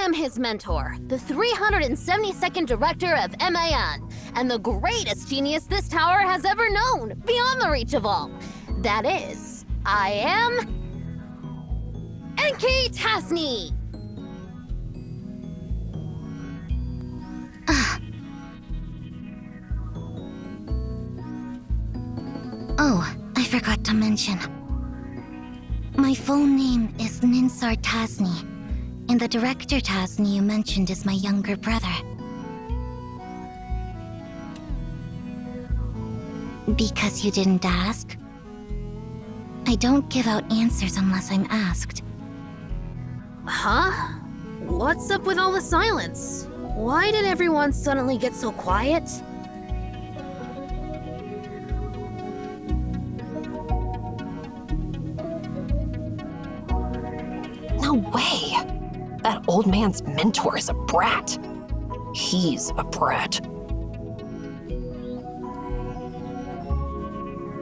am his mentor, the 372nd director of MAN, and the greatest genius this tower has ever known, beyond the reach of all. That is, I am... Enki Tasni! Oh, I forgot to mention. My full name is Ninsar Tasni, and the director Tasni you mentioned is my younger brother. Because you didn't ask? I don't give out answers unless I'm asked. Huh? What's up with all the silence? Why did everyone suddenly get so quiet? No way! That old man's mentor is a brat. He's a brat.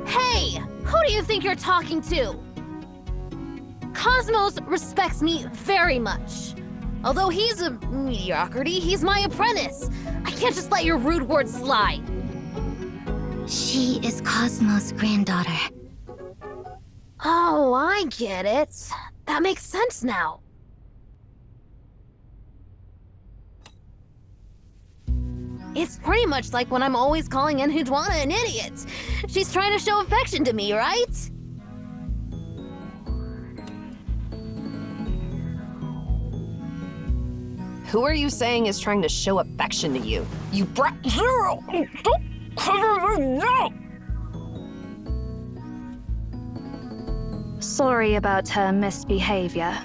Hey! Who do you think you're talking to? Cosmos respects me very much. Although he's a mediocrity, he's my apprentice. I can't just let your rude words slide. She is Cosmos' granddaughter. Oh, I get it. That makes sense now. It's pretty much like when I'm always calling Enhidwana an idiot. She's trying to show affection to me, right? Who are you saying is trying to show affection to you? You brat zero! Don't cover me now! Sorry about her misbehavior.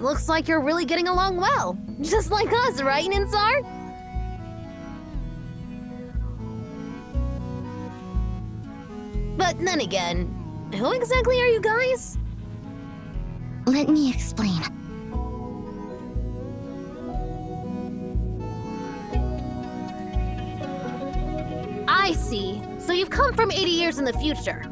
Looks like you're really getting along well. Just like us, right, Ninsar? But then again, who exactly are you guys? Let me explain. I see. So you've come from 80 years in the future.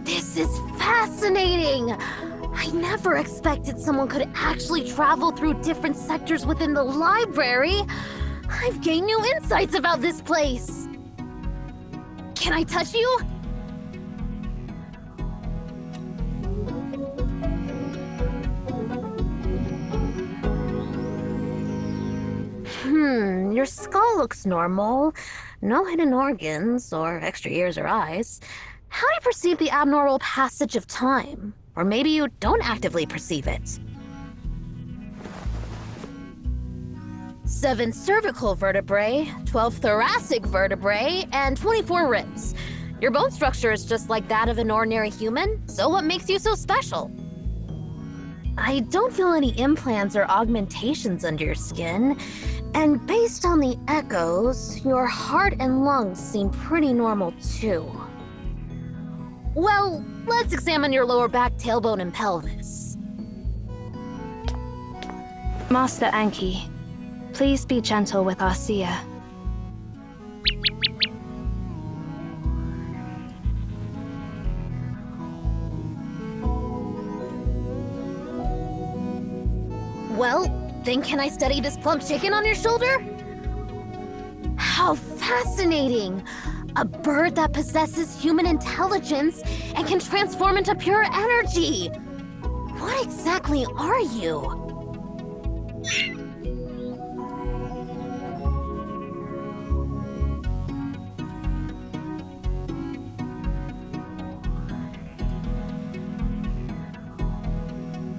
This is fascinating! I never expected someone could actually travel through different sectors within the library. I've gained new insights about this place. Can I touch you? Your skull looks normal. No hidden organs, or extra ears or eyes. How do you perceive the abnormal passage of time? Or maybe you don't actively perceive it. 7 cervical vertebrae, 12 thoracic vertebrae, and 24 ribs. Your bone structure is just like that of an ordinary human, so what makes you so special? I don't feel any implants or augmentations under your skin, and based on the echoes, your heart and lungs seem pretty normal too. Well, let's examine your lower back, tailbone, and pelvis. Master Anki, please be gentle with our seer. Well, then can I study this plump chicken on your shoulder? How fascinating! A bird that possesses human intelligence and can transform into pure energy! What exactly are you?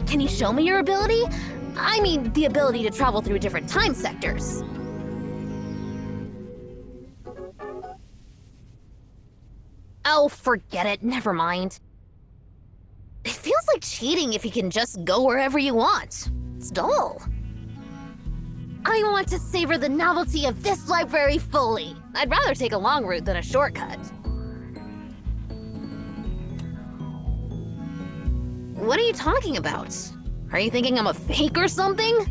Can you show me your ability? I mean, the ability to travel through different time sectors. Oh, forget it. Never mind. It feels like cheating if you can just go wherever you want. It's dull. I want to savor the novelty of this library fully. I'd rather take a long route than a shortcut. What are you talking about? Are you thinking I'm a fake or something?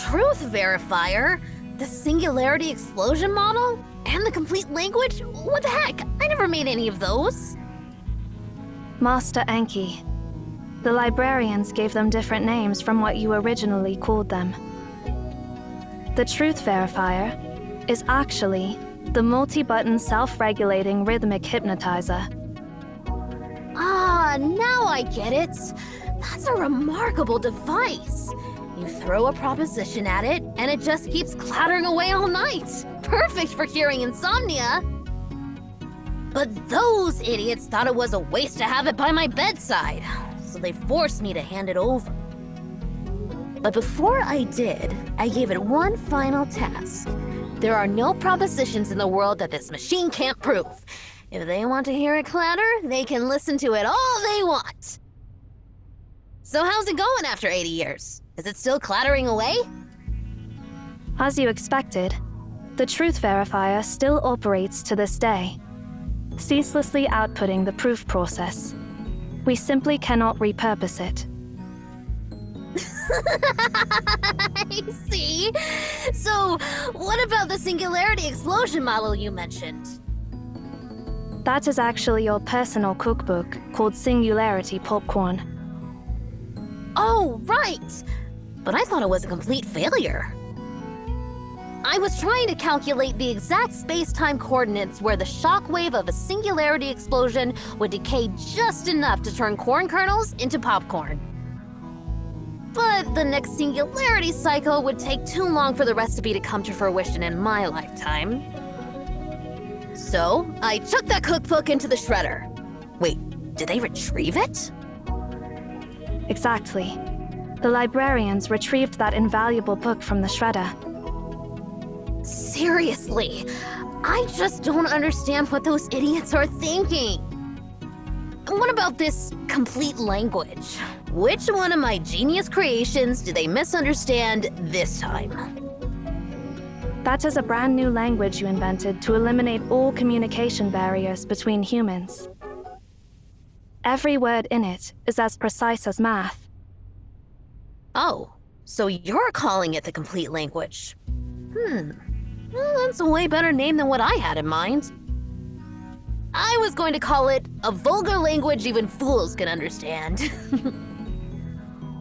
truth verifier, the singularity explosion model, and the complete language? What the heck? I never made any of those. Master Enki. The librarians gave them different names from what you originally called them. The truth verifier is actually the multi-button self-regulating rhythmic hypnotizer. Ah, now I get it. That's a remarkable device. You throw a proposition at it, and it just keeps clattering away all night. Perfect for curing insomnia. But those idiots thought it was a waste to have it by my bedside, so they forced me to hand it over. But before I did, I gave it one final task. There are no propositions in the world that this machine can't prove. If they want to hear it clatter, they can listen to it all they want. So how's it going after 80 years? Is it still clattering away? As you expected, the truth verifier still operates to this day, ceaselessly outputting the proof process. We simply cannot repurpose it. I see. So, what about the singularity explosion model you mentioned? That is actually your personal cookbook called Singularity Popcorn. Oh, right! But I thought it was a complete failure. I was trying to calculate the exact space-time coordinates where the shockwave of a singularity explosion would decay just enough to turn corn kernels into popcorn. But the next singularity cycle would take too long for the recipe to come to fruition in my lifetime. So, I chucked that cookbook into the shredder. Wait, did they retrieve it? Exactly. The librarians retrieved that invaluable book from the shredder. Seriously, I just don't understand what those idiots are thinking. What about this complete language? Which one of my genius creations did they misunderstand this time? That is a brand new language you invented to eliminate all communication barriers between humans. Every word in it is as precise as math. Oh, so you're calling it the complete language. Well, that's a way better name than what I had in mind. I was going to call it a vulgar language even fools can understand.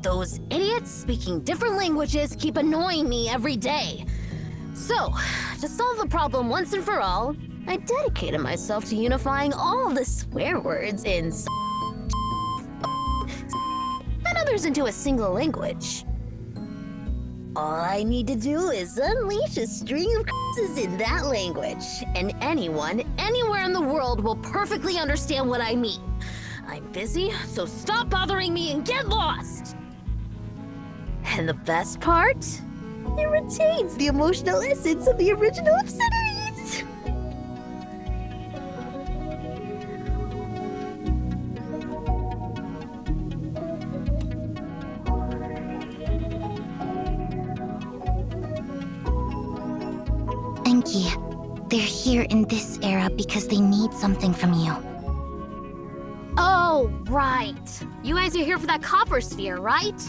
Those idiots speaking different languages keep annoying me every day. So, to solve the problem once and for all, I dedicated myself to unifying all the swear words in and others into a single language. All I need to do is unleash a string of curses in that language, and anyone, anywhere in the world will perfectly understand what I mean. I'm busy, so stop bothering me and get lost! And the best part? It retains the emotional essence of the original obscenities! Enki, they're here in this era because they need something from you. Oh, right. You guys are here for that copper sphere, right?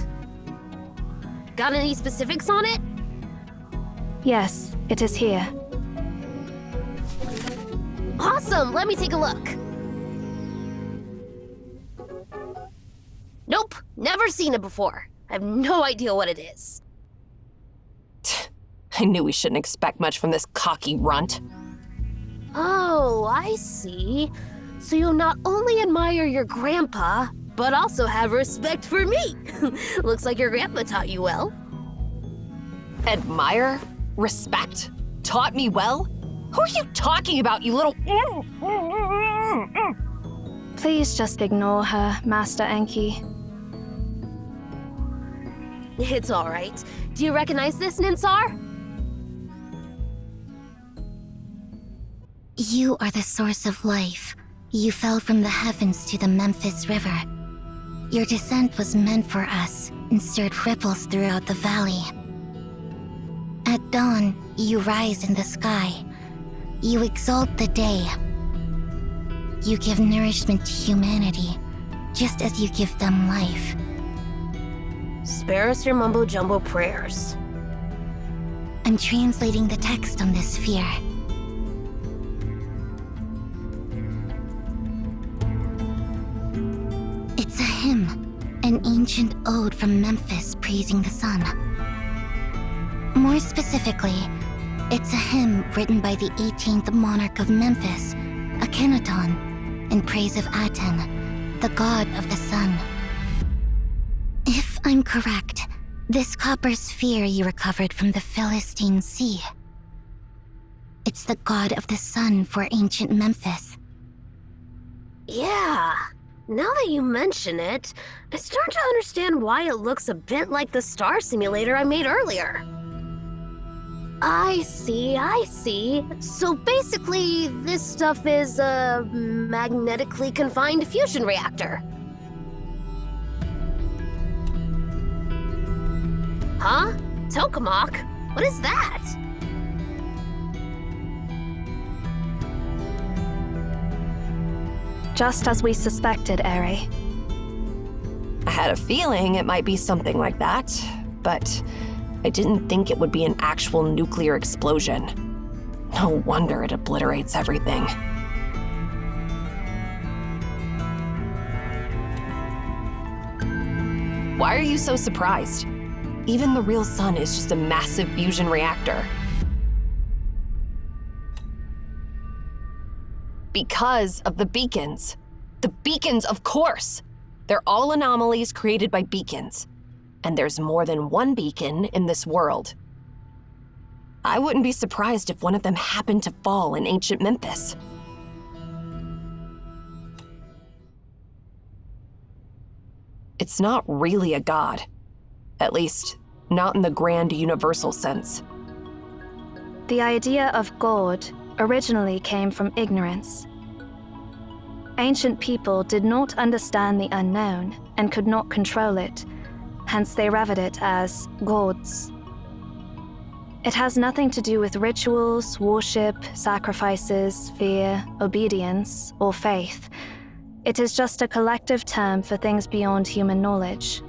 Got any specifics on it? Yes, it is here. Awesome, let me take a look. Nope, never seen it before. I have no idea what it is. I knew we shouldn't expect much from this cocky runt. Oh, I see. So you not only admire your grandpa, but also have respect for me. Looks like your grandpa taught you well. Admire? Respect? Taught me well? Who are you talking about, you little... Please just ignore her, Master Enki. It's all right. Do you recognize this, Ninsar? You are the source of life. You fell from the heavens to the Memphis River. Your descent was meant for us and stirred ripples throughout the valley. At dawn, you rise in the sky. You exalt the day. You give nourishment to humanity, just as you give them life. Spare us your mumbo-jumbo prayers. I'm translating the text on this sphere. It's a hymn, an ancient ode from Memphis praising the sun. More specifically, it's a hymn written by the 18th monarch of Memphis, Akhenaton, in praise of Aten, the god of the sun. If I'm correct, this copper sphere you recovered from the Philistine Sea. It's the god of the sun for ancient Memphis. Yeah. Now that you mention it, I start to understand why it looks a bit like the star simulator I made earlier. I see. So basically, this stuff is a magnetically confined fusion reactor. Huh? Tokamak? What is that? Just as we suspected, Eerie. I had a feeling it might be something like that, but I didn't think it would be an actual nuclear explosion. No wonder it obliterates everything. Why are you so surprised? Even the real sun is just a massive fusion reactor. Because of the beacons. The beacons, of course! They're all anomalies created by beacons. And there's more than one beacon in this world. I wouldn't be surprised if one of them happened to fall in ancient Memphis. It's not really a god. At least, not in the grand universal sense. The idea of God originally came from ignorance. Ancient people did not understand the unknown and could not control it, hence they revered it as gods. It has nothing to do with rituals, worship, sacrifices, fear, obedience, or faith. It is just a collective term for things beyond human knowledge.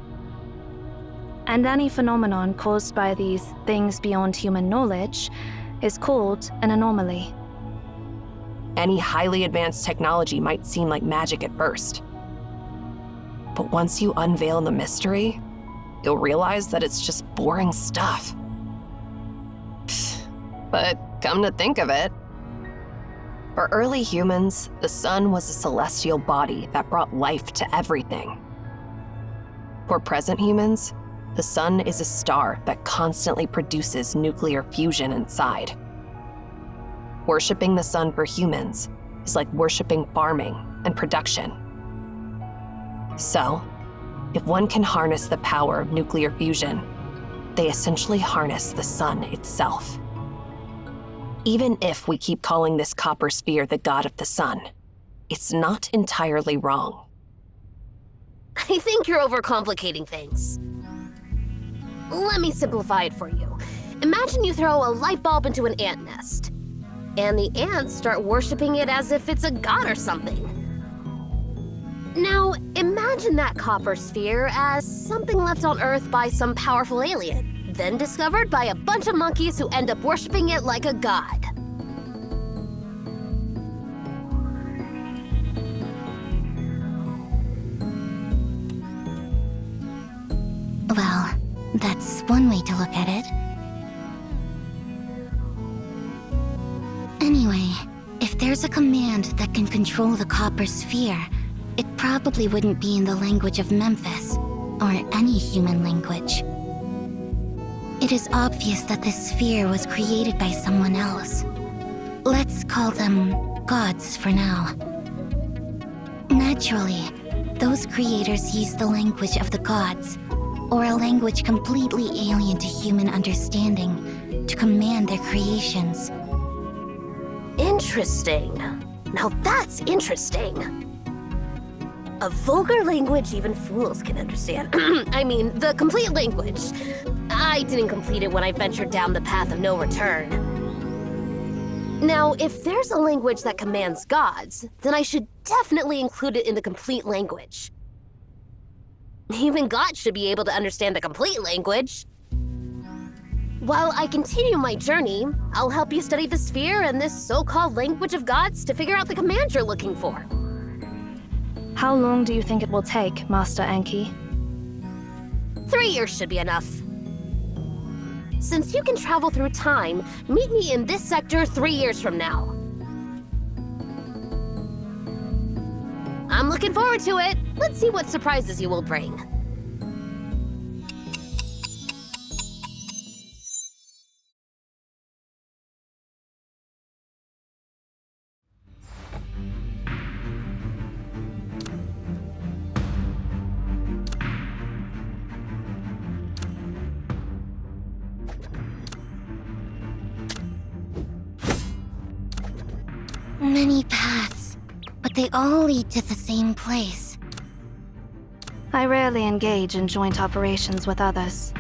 And any phenomenon caused by these things beyond human knowledge is called an anomaly. Any highly advanced technology might seem like magic at first. But once you unveil the mystery, you'll realize that it's just boring stuff. But come to think of it, for early humans, the sun was a celestial body that brought life to everything. For present humans, the sun is a star that constantly produces nuclear fusion inside. Worshipping the sun for humans is like worshipping farming and production. So, if one can harness the power of nuclear fusion, they essentially harness the sun itself. Even if we keep calling this copper sphere the god of the sun, it's not entirely wrong. I think you're overcomplicating things. Let me simplify it for you. Imagine you throw a light bulb into an ant nest, and the ants start worshipping it as if it's a god or something. Now, imagine that copper sphere as something left on Earth by some powerful alien, then discovered by a bunch of monkeys who end up worshipping it like a god. Well, that's one way to look at it. Anyway, if there's a command that can control the copper sphere, it probably wouldn't be in the language of Memphis, or any human language. It is obvious that this sphere was created by someone else. Let's call them gods for now. Naturally, those creators used the language of the gods, or a language completely alien to human understanding, to command their creations. Interesting. Now that's interesting. A vulgar language even fools can understand. I mean, the complete language. I didn't complete it when I ventured down the path of no return. Now, if there's a language that commands gods, then I should definitely include it in the complete language. Even gods should be able to understand the complete language. While I continue my journey, I'll help you study the sphere and this so-called language of gods to figure out the command you're looking for. How long do you think it will take, Master Enki? 3 years should be enough. Since you can travel through time, meet me in this sector 3 years from now. I'm looking forward to it. Let's see what surprises you will bring. Many paths, but they all lead to the same place. I rarely engage in joint operations with others.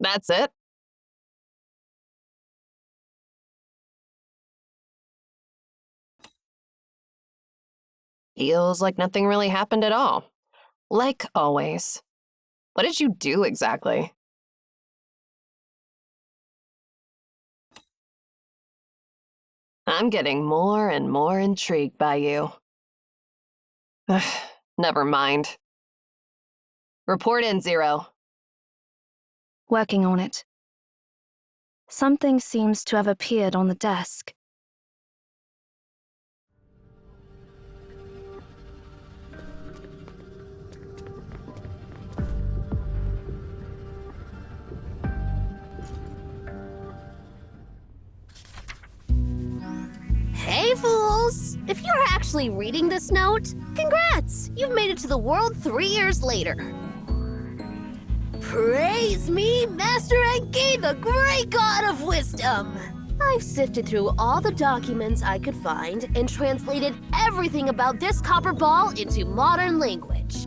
That's it? Feels like nothing really happened at all. Like always. What did you do exactly? I'm getting more and more intrigued by you. Never mind. Report in, Zero. Working on it. Something seems to have appeared on the desk. Hey, fools! If you're actually reading this note, congrats! You've made it to the world 3 years later. Praise me, Master Enki, the great god of wisdom! I've sifted through all the documents I could find and translated everything about this copper ball into modern language.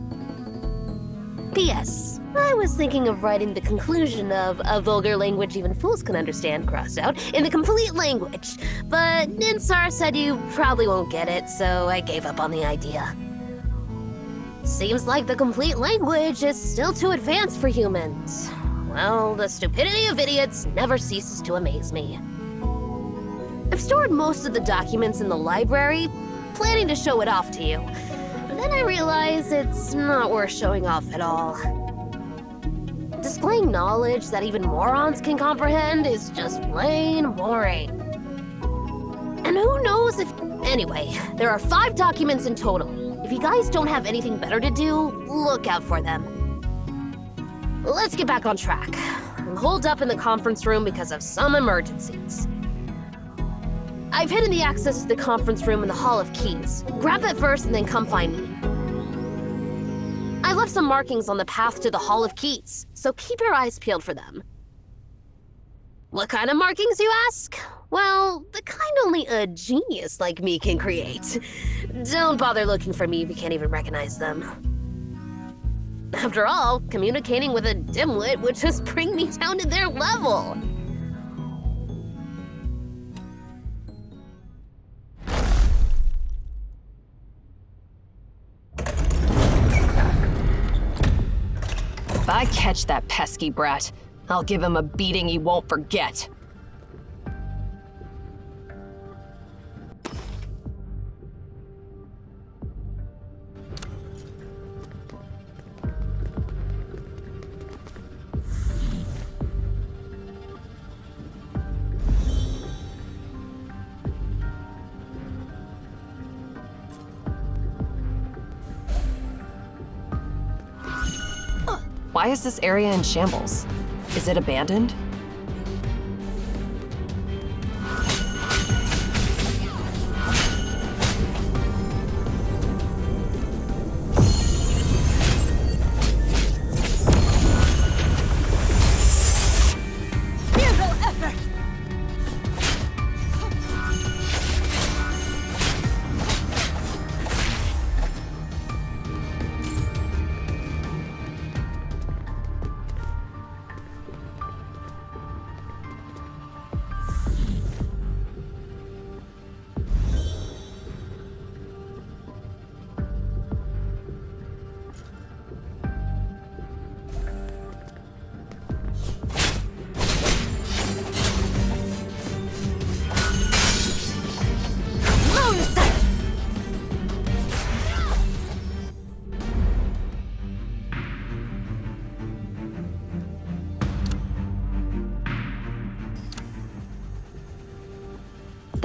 P.S. I was thinking of writing the conclusion of a vulgar language even fools can understand crossed out in the complete language, but Ninsar said you probably won't get it, so I gave up on the idea. Seems like the complete language is still too advanced for humans. Well, the stupidity of idiots never ceases to amaze me. I've stored most of the documents in the library, planning to show it off to you. But then I realize it's not worth showing off at all. Displaying knowledge that even morons can comprehend is just plain boring. And who knows if... Anyway, there are 5 documents in total. If you guys don't have anything better to do, look out for them. Let's get back on track. I'm holed up in the conference room because of some emergencies. I've hidden the access to the conference room in the Hall of Keys. Grab it first and then come find me. I left some markings on the path to the Hall of Keys, so keep your eyes peeled for them. What kind of markings, you ask? Well, the kind only a genius like me can create. Don't bother looking for me if you can't even recognize them. After all, communicating with a dimwit would just bring me down to their level. If I catch that pesky brat, I'll give him a beating he won't forget. Why is this area in shambles? Is it abandoned?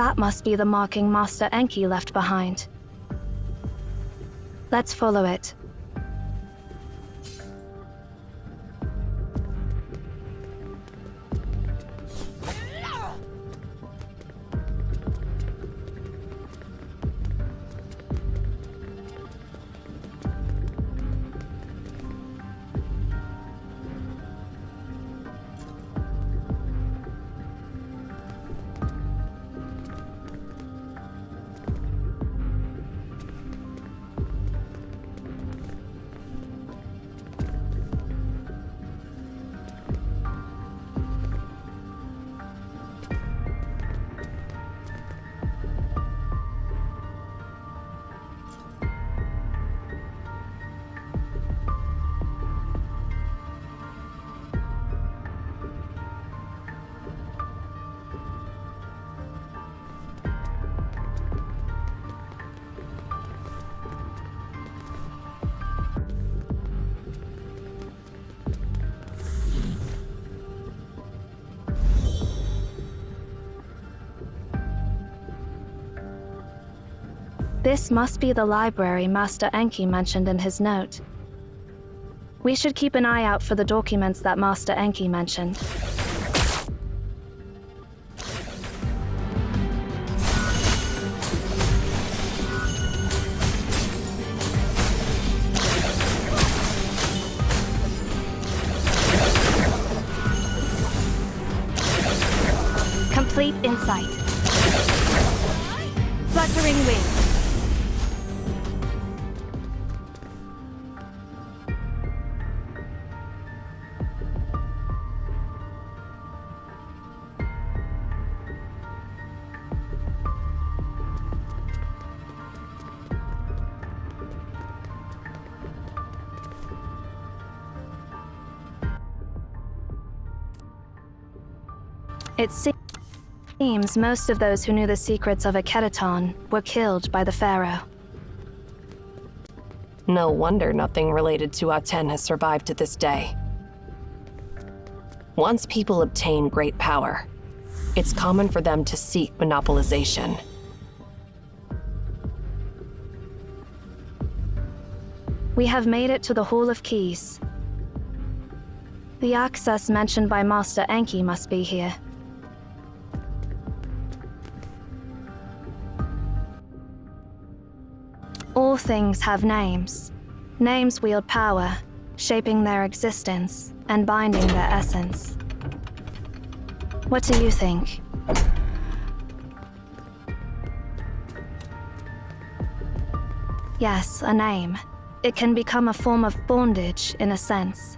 That must be the marking Master Enki left behind. Let's follow it. This must be the library Master Enki mentioned in his note. We should keep an eye out for the documents that Master Enki mentioned. Complete insight. Fluttering wings. It seems most of those who knew the secrets of Akhenaton were killed by the Pharaoh. No wonder nothing related to Aten has survived to this day. Once people obtain great power, it's common for them to seek monopolization. We have made it to the Hall of Keys. The access mentioned by Master Enki must be here. All things have names. Names wield power, shaping their existence and binding their essence. What do you think? Yes, a name. It can become a form of bondage, in a sense.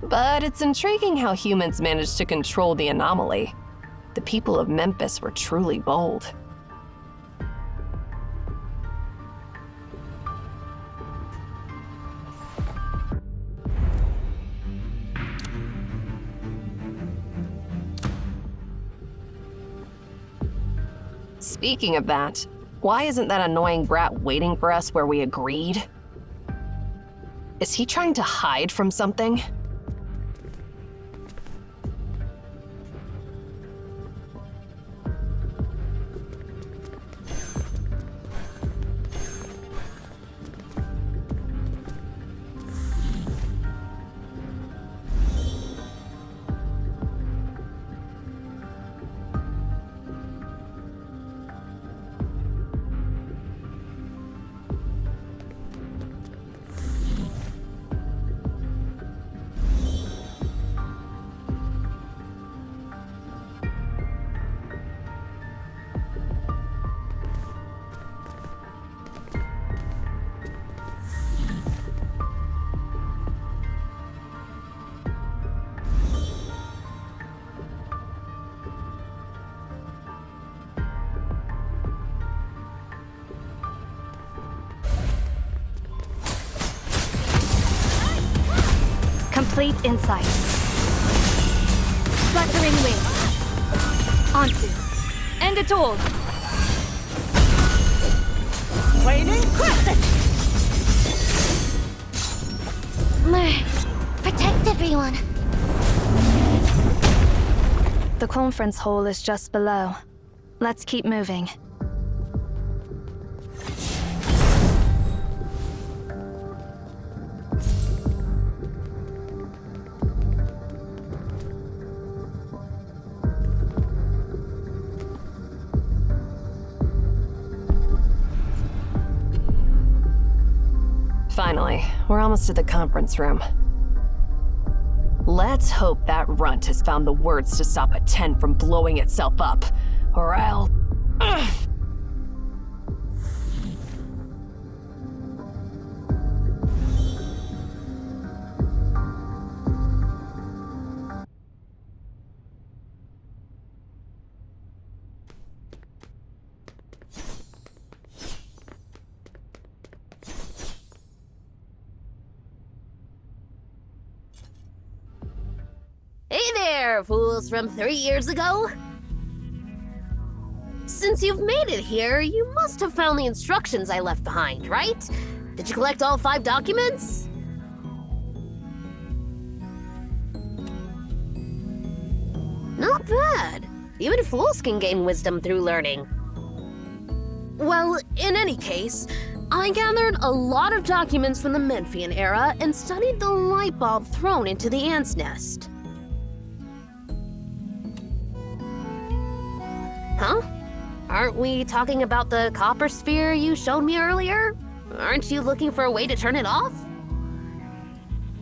But it's intriguing how humans managed to control the anomaly. The people of Memphis were truly bold. Speaking of that, why isn't that annoying brat waiting for us where we agreed? Is he trying to hide from something? Complete insight. Fluttering wings. Onto. End it all. Waning crescent! Protect everyone. The conference hall is just below. Let's keep moving. Finally, we're almost to the conference room. Let's hope that runt has found the words to stop a tent from blowing itself up, or I'll... Ugh. Hey there, fools from 3 years ago! Since you've made it here, you must have found the instructions I left behind, right? Did you collect all 5 documents? Not bad. Even fools can gain wisdom through learning. Well, in any case, I gathered a lot of documents from the Memphian era and studied the light bulb thrown into the ant's nest. Huh? Aren't we talking about the copper sphere you showed me earlier? Aren't you looking for a way to turn it off?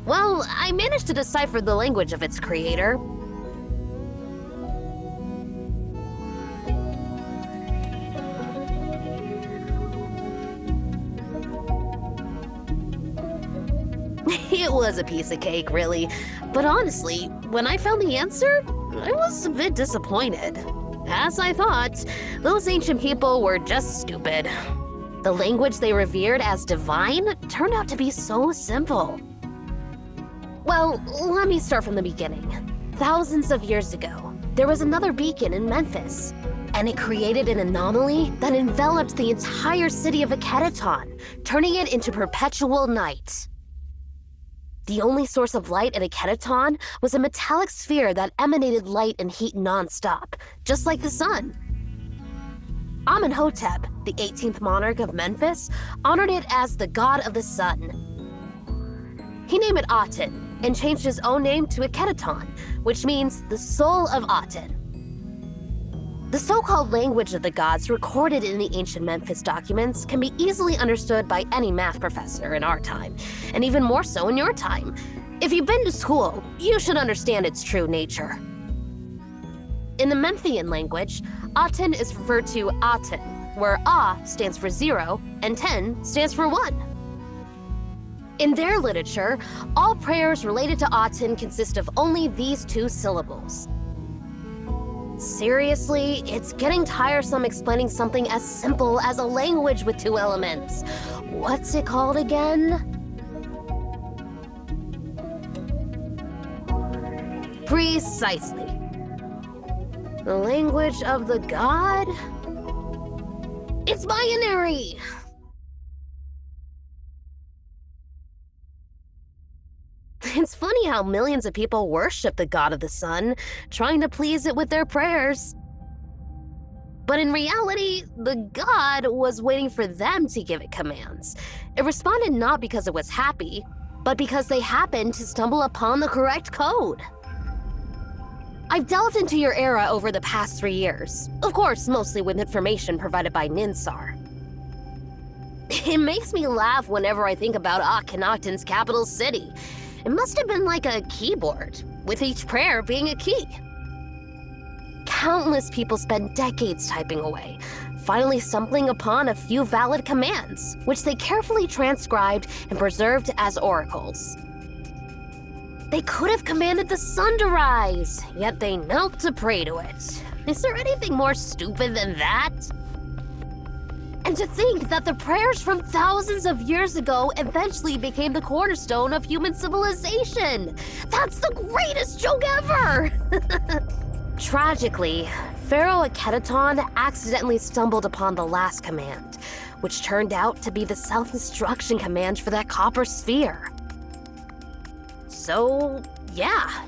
Well, I managed to decipher the language of its creator. It was a piece of cake, really. But honestly, when I found the answer, I was a bit disappointed. As I thought, those ancient people were just stupid. The language they revered as divine turned out to be so simple. Well, let me start from the beginning. Thousands of years ago, there was another beacon in Memphis, and it created an anomaly that enveloped the entire city of Akedaton, turning it into perpetual night. The only source of light at Akedaton was a metallic sphere that emanated light and heat non-stop, just like the sun. Amenhotep, the 18th monarch of Memphis, honored it as the god of the sun. He named it Aten and changed his own name to Akedaton, which means the soul of Aten. The so-called language of the gods recorded in the ancient Memphis documents can be easily understood by any math professor in our time, and even more so in your time. If you've been to school, you should understand its true nature. In the Memphian language, Aten is referred to Aten, where A stands for 0 and Ten stands for 1. In their literature, all prayers related to Aten consist of only these 2 syllables. Seriously, it's getting tiresome explaining something as simple as a language with 2 elements. What's it called again? Precisely. The language of the god? It's binary! It's funny how millions of people worship the god of the sun, trying to please it with their prayers. But in reality, the god was waiting for them to give it commands. It responded not because it was happy, but because they happened to stumble upon the correct code. I've delved into your era over the past 3 years, of course, mostly with information provided by Ninsar. It makes me laugh whenever I think about Akhenaten's capital city. It must have been like a keyboard, with each prayer being a key. Countless people spent decades typing away, finally stumbling upon a few valid commands, which they carefully transcribed and preserved as oracles. They could have commanded the sun to rise, yet they knelt to pray to it. Is there anything more stupid than that? And to think that the prayers from thousands of years ago eventually became the cornerstone of human civilization! That's the greatest joke ever! Tragically, Pharaoh Akedaton accidentally stumbled upon the last command, which turned out to be the self-destruction command for that copper sphere. So, yeah.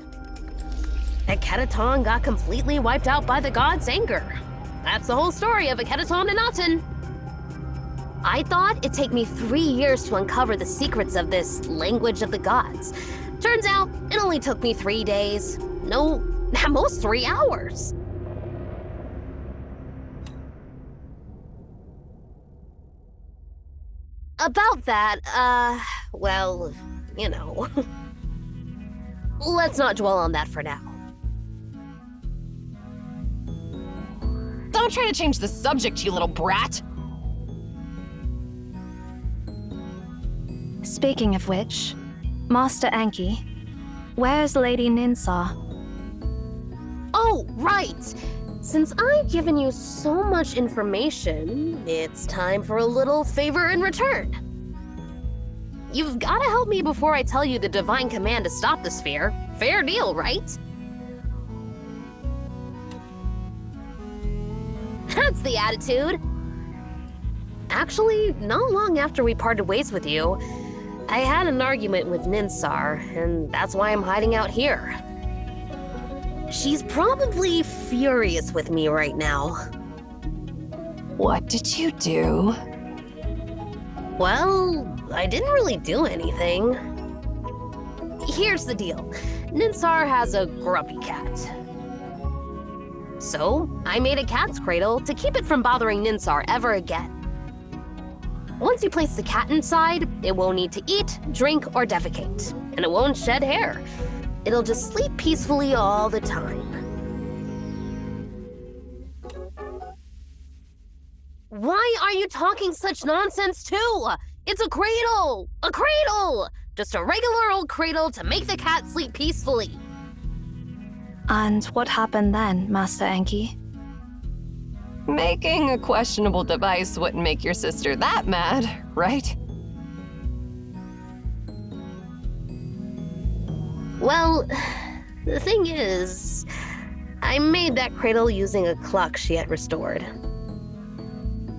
Hecaton got completely wiped out by the god's anger. That's the whole story of Hecaton and Aten. I thought it'd take me 3 years to uncover the secrets of this language of the gods. Turns out, it only took me 3 days. No, at most 3 hours. About that, well, you know. Let's not dwell on that for now. Don't try to change the subject, you little brat! Speaking of which, Master Enki, where's Lady Ninsar? Oh, right! Since I've given you so much information, it's time for a little favor in return. You've gotta help me before I tell you the divine command to stop the sphere. Fair deal, right? That's the attitude! Actually, not long after we parted ways with you, I had an argument with Ninsar, and that's why I'm hiding out here. She's probably furious with me right now. What did you do? Well, I didn't really do anything. Here's the deal. Ninsar has a grumpy cat. So, I made a cat's cradle to keep it from bothering Ninsar ever again. Once you place the cat inside, it won't need to eat, drink, or defecate, and it won't shed hair. It'll just sleep peacefully all the time. Why are you talking such nonsense too? It's a cradle! A cradle! Just a regular old cradle to make the cat sleep peacefully. And what happened then, Master Enki? Making a questionable device wouldn't make your sister that mad, right? Well, the thing is, I made that cradle using a clock she had restored.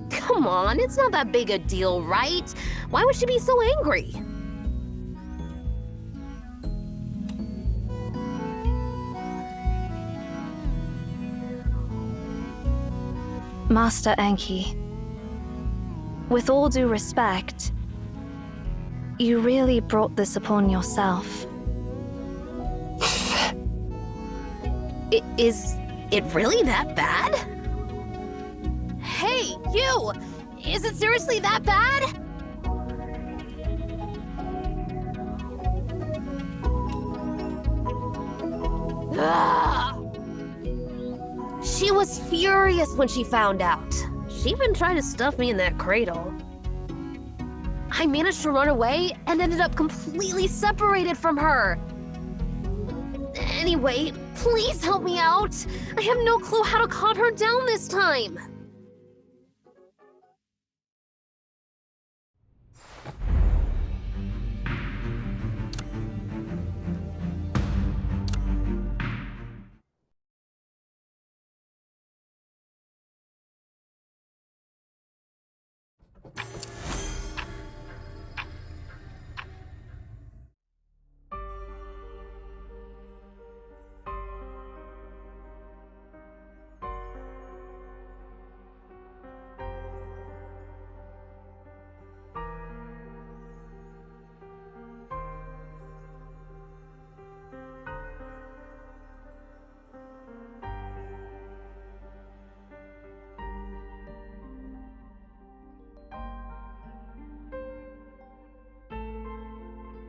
Come on, it's not that big a deal, right? Why would she be so angry? Master Enki, with all due respect, you really brought this upon yourself. Is it really that bad? Hey, you! Is it seriously that bad? Ah! She was furious when she found out. She even tried to stuff me in that cradle. I managed to run away and ended up completely separated from her. Anyway, please help me out. I have no clue how to calm her down this time.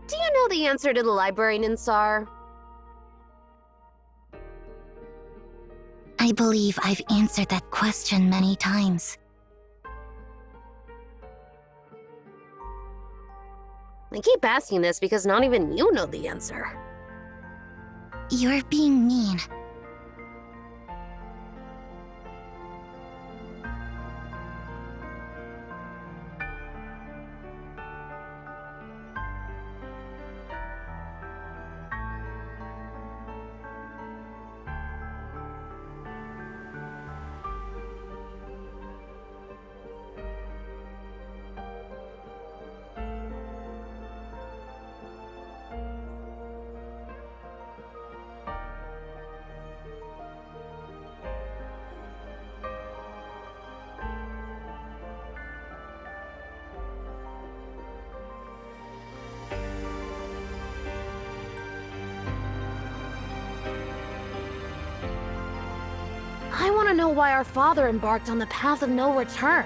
Do you know the answer to the library, Ninsar? I believe I've answered that question many times. I keep asking this because not even you know the answer. You're being mean. want to know why our father embarked on the path of no return.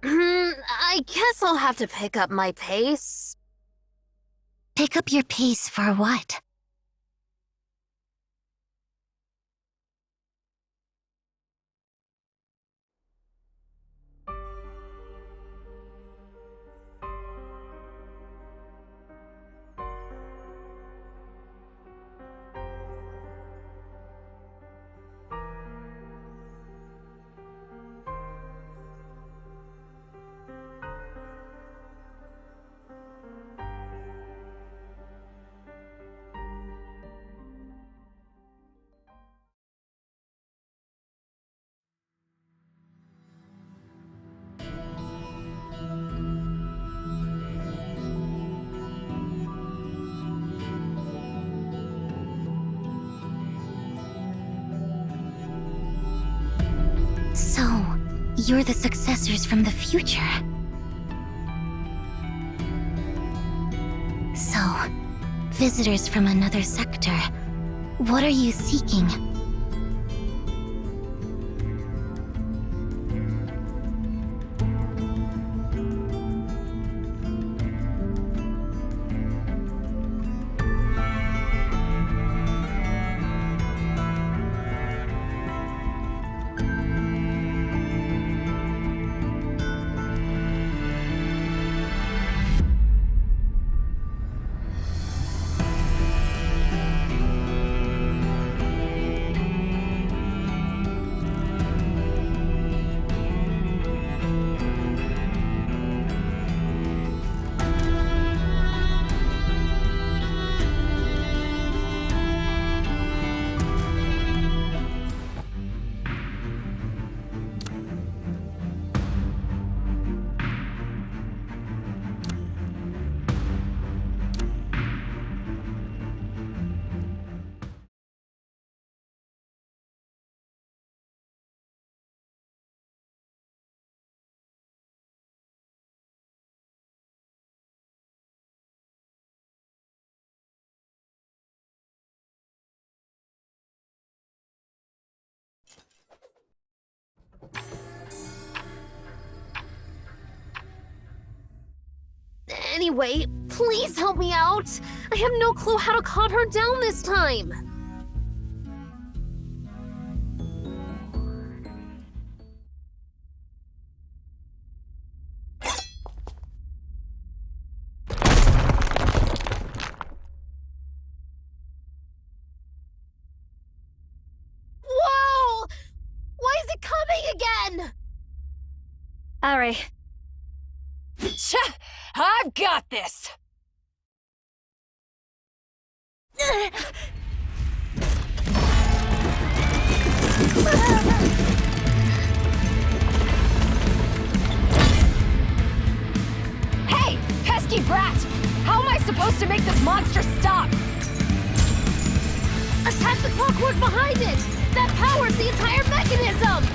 I guess I'll have to pick up my pace. Pick up your pace for what? So, you're the successors from the future. So, visitors from another sector. What are you seeking? Anyway, please help me out. I have no clue how to calm her down this time. Whoa! Why is it coming again? Ari, I've got this! Hey, pesky brat! How am I supposed to make this monster stop? Attack the clockwork behind it! That powers the entire mechanism!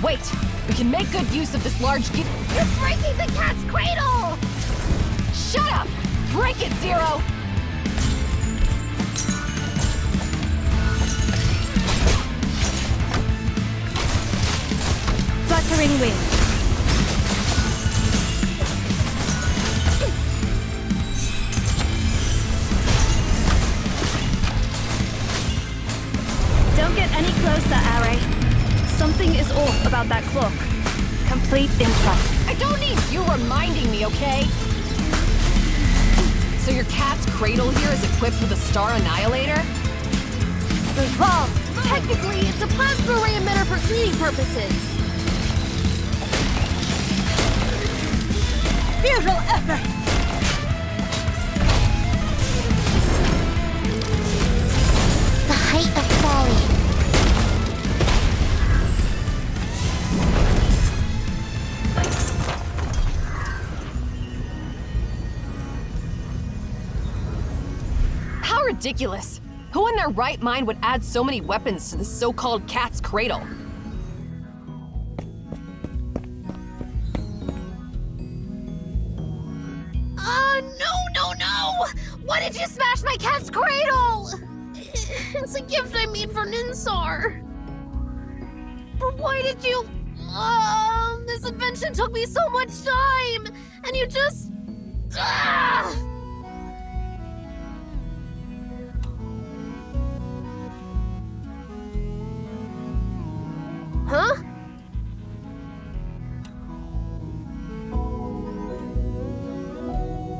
Wait, we can make good use of this large gear. You're breaking the cat's cradle! Shut up! Break it, Zero! flickering wing. Don't get any closer, Ari. Something is off about that clock. Complete insight. I don't need you reminding me, okay? So your cat's cradle here is equipped with a star annihilator? Well, technically, it's a plasma ray emitter for cleaning purposes. Futile effort! ridiculous. Who in their right mind would add so many weapons to this so-called cat's cradle? No! Why did you smash my cat's cradle? It's a gift I made for Ninsar. But why did you... this invention took me so much time, and you just... Huh?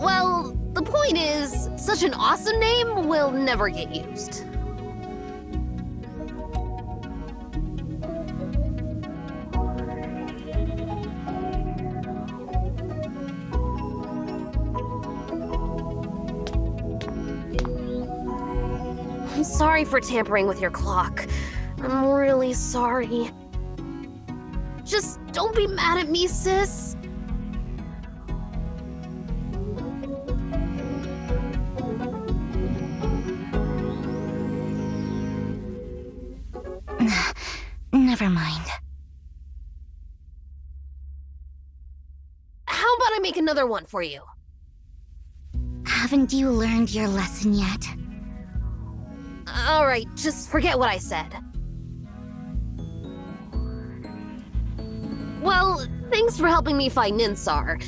Well, the point is, such an awesome name will never get used. I'm sorry for tampering with your clock. I'm really sorry. Just don't be mad at me, sis. Never mind. How about I make another one for you? Haven't you learned your lesson yet? All right, just forget what I said. Well, thanks for helping me find Ninsar.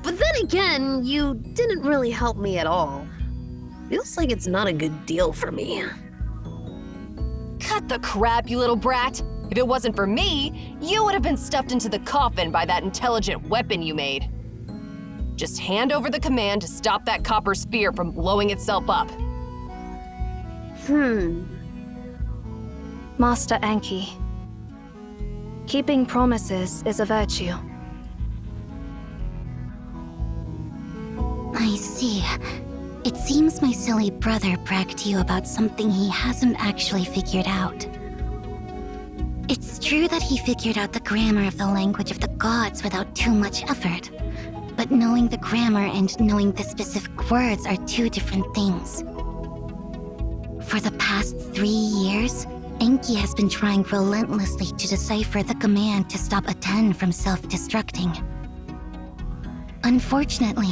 But then again, you didn't really help me at all. Feels like it's not a good deal for me. Cut the crap, you little brat. If it wasn't for me, you would have been stuffed into the coffin by that intelligent weapon you made. Just hand over the command to stop that copper sphere from blowing itself up. Master Enki. Keeping promises is a virtue. I see. It seems my silly brother bragged to you about something he hasn't actually figured out. It's true that he figured out the grammar of the language of the gods without too much effort. But knowing the grammar and knowing the specific words are two different things. For the past 3 years, Enki has been trying relentlessly to decipher the command to stop Aten from self-destructing. Unfortunately,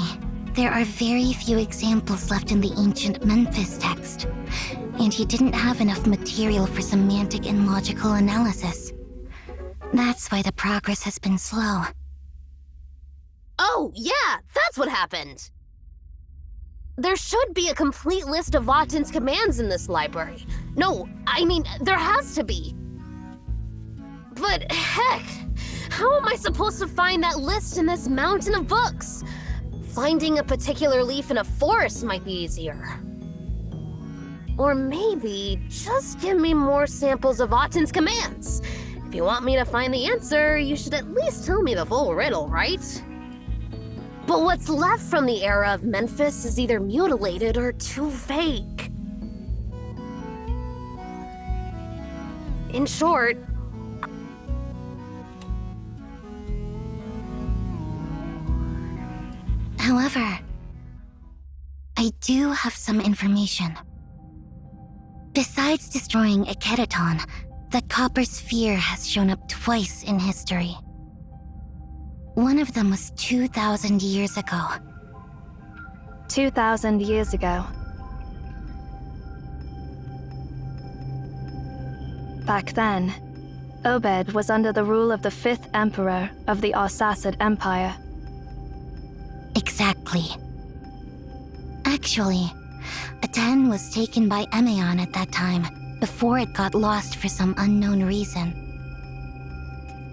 there are very few examples left in the ancient Memphis text, and he didn't have enough material for semantic and logical analysis. That's why the progress has been slow. Oh, yeah, that's what happened. There should be a complete list of Aten's commands in this library. No, I mean, there has to be. But heck, how am I supposed to find that list in this mountain of books? Finding a particular leaf in a forest might be easier. Or maybe just give me more samples of Aten's commands. If you want me to find the answer, you should at least tell me the full riddle, right? But what's left from the era of Memphis is either mutilated or too vague. In short, however, I do have some information. Besides destroying a keraton, the copper sphere has shown up twice in history. One of them was 2,000 years ago. 2,000 years ago. Back then, Obed was under the rule of the 5th emperor of the Arsacid Empire. Exactly. Actually, Aten was taken by Emeon at that time, before it got lost for some unknown reason.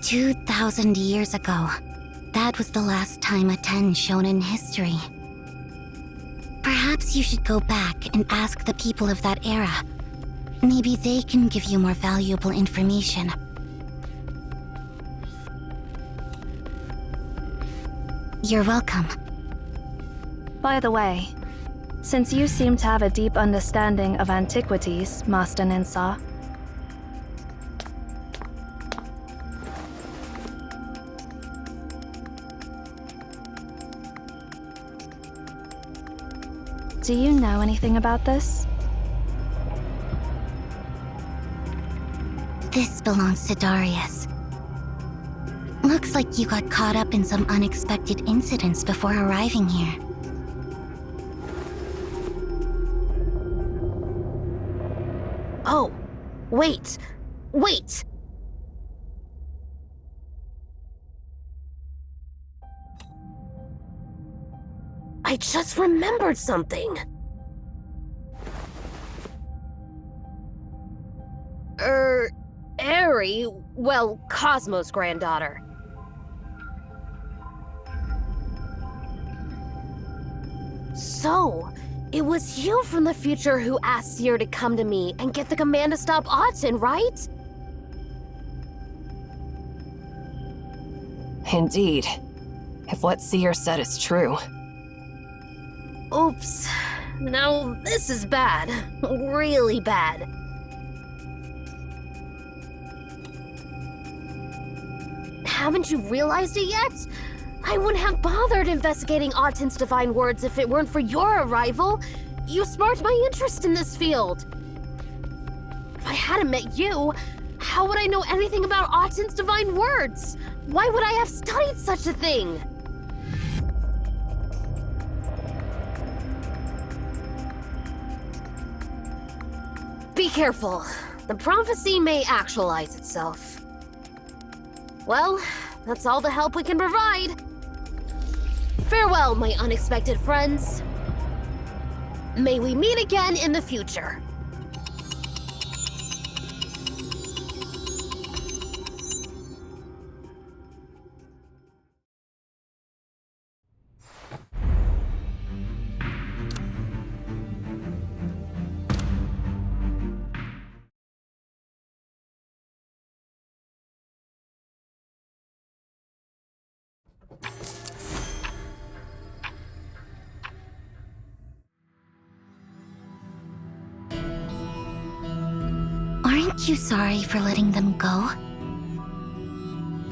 2,000 years ago, that was the last time Aten shone in history. Perhaps you should go back and ask the people of that era. Maybe they can give you more valuable information. You're welcome. By the way, since you seem to have a deep understanding of antiquities, Master Ninsar, do you know anything about this? This belongs to Darius. Looks like you got caught up in some unexpected incidents before arriving here. Oh, wait. Wait! I just remembered something. Eerie, well, Cosmo's granddaughter. So, it was you from the future who asked Seer to come to me and get the command to stop Autumn, right? Indeed. If what Seer said is true. Oops. Now this is bad. Really bad. Haven't you realized it yet? I wouldn't have bothered investigating Autumn's divine words if it weren't for your arrival. You sparked my interest in this field. If I hadn't met you, how would I know anything about Autumn's divine words? Why would I have studied such a thing? Be careful. The prophecy may actualize itself. Well, that's all the help we can provide. Farewell, my unexpected friends. May we meet again in the future. Aren't you sorry for letting them go?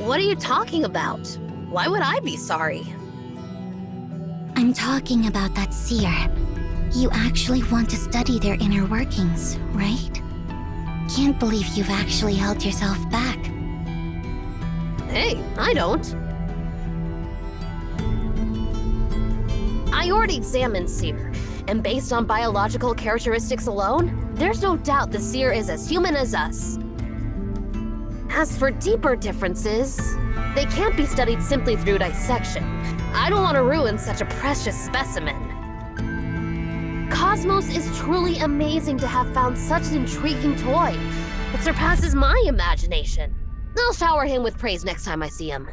What are you talking about? Why would I be sorry? I'm talking about that seer. You actually want to study their inner workings, right? Can't believe you've actually held yourself back. Hey, I don't. I already examined Seer, and based on biological characteristics alone, there's no doubt the Seer is as human as us. As for deeper differences, they can't be studied simply through dissection. I don't want to ruin such a precious specimen. Cosmos is truly amazing to have found such an intriguing toy. It surpasses my imagination. I'll shower him with praise next time I see him.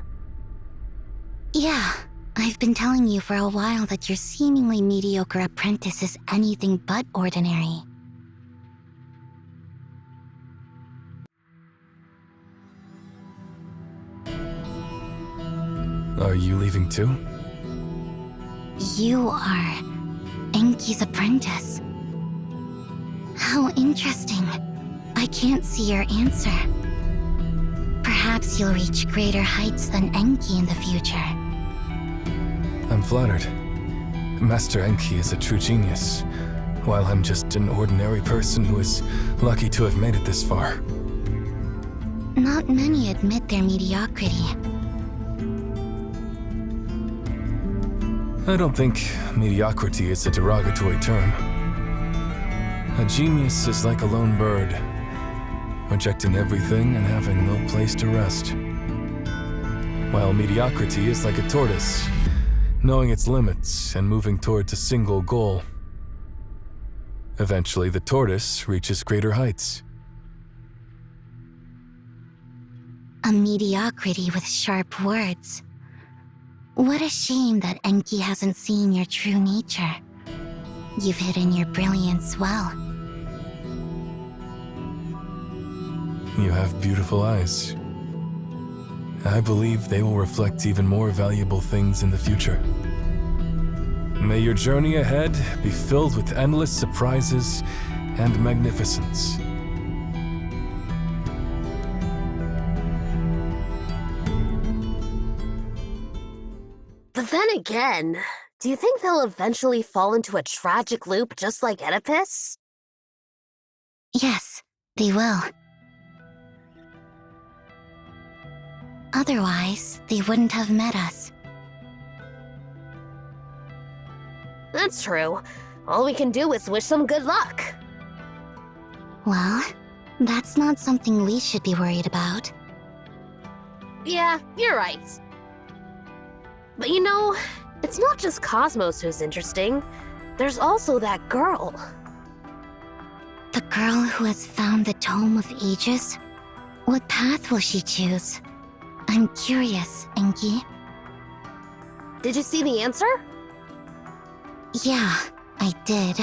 Yeah, I've been telling you for a while that your seemingly mediocre apprentice is anything but ordinary. Are you leaving too? You are Enki's apprentice. How interesting. I can't see your answer. Perhaps you'll reach greater heights than Enki in the future. I'm flattered. Master Enki is a true genius, while I'm just an ordinary person who is lucky to have made it this far. Not many admit their mediocrity. I don't think mediocrity is a derogatory term. A genius is like a lone bird, rejecting everything and having no place to rest. While mediocrity is like a tortoise, knowing its limits and moving towards a single goal. Eventually, the tortoise reaches greater heights. A mediocrity with sharp words. What a shame that Enki hasn't seen your true nature. You've hidden your brilliance well. You have beautiful eyes. I believe they will reflect even more valuable things in the future. May your journey ahead be filled with endless surprises and magnificence. But then again, do you think they'll eventually fall into a tragic loop just like Oedipus? Yes, they will. Otherwise, they wouldn't have met us. That's true. All we can do is wish them good luck. Well, that's not something we should be worried about. Yeah, you're right. But you know, it's not just Cosmos who's interesting. There's also that girl. The girl who has found the Tome of Ages? What path will she choose? I'm curious, Enki. Did you see the answer? Yeah, I did.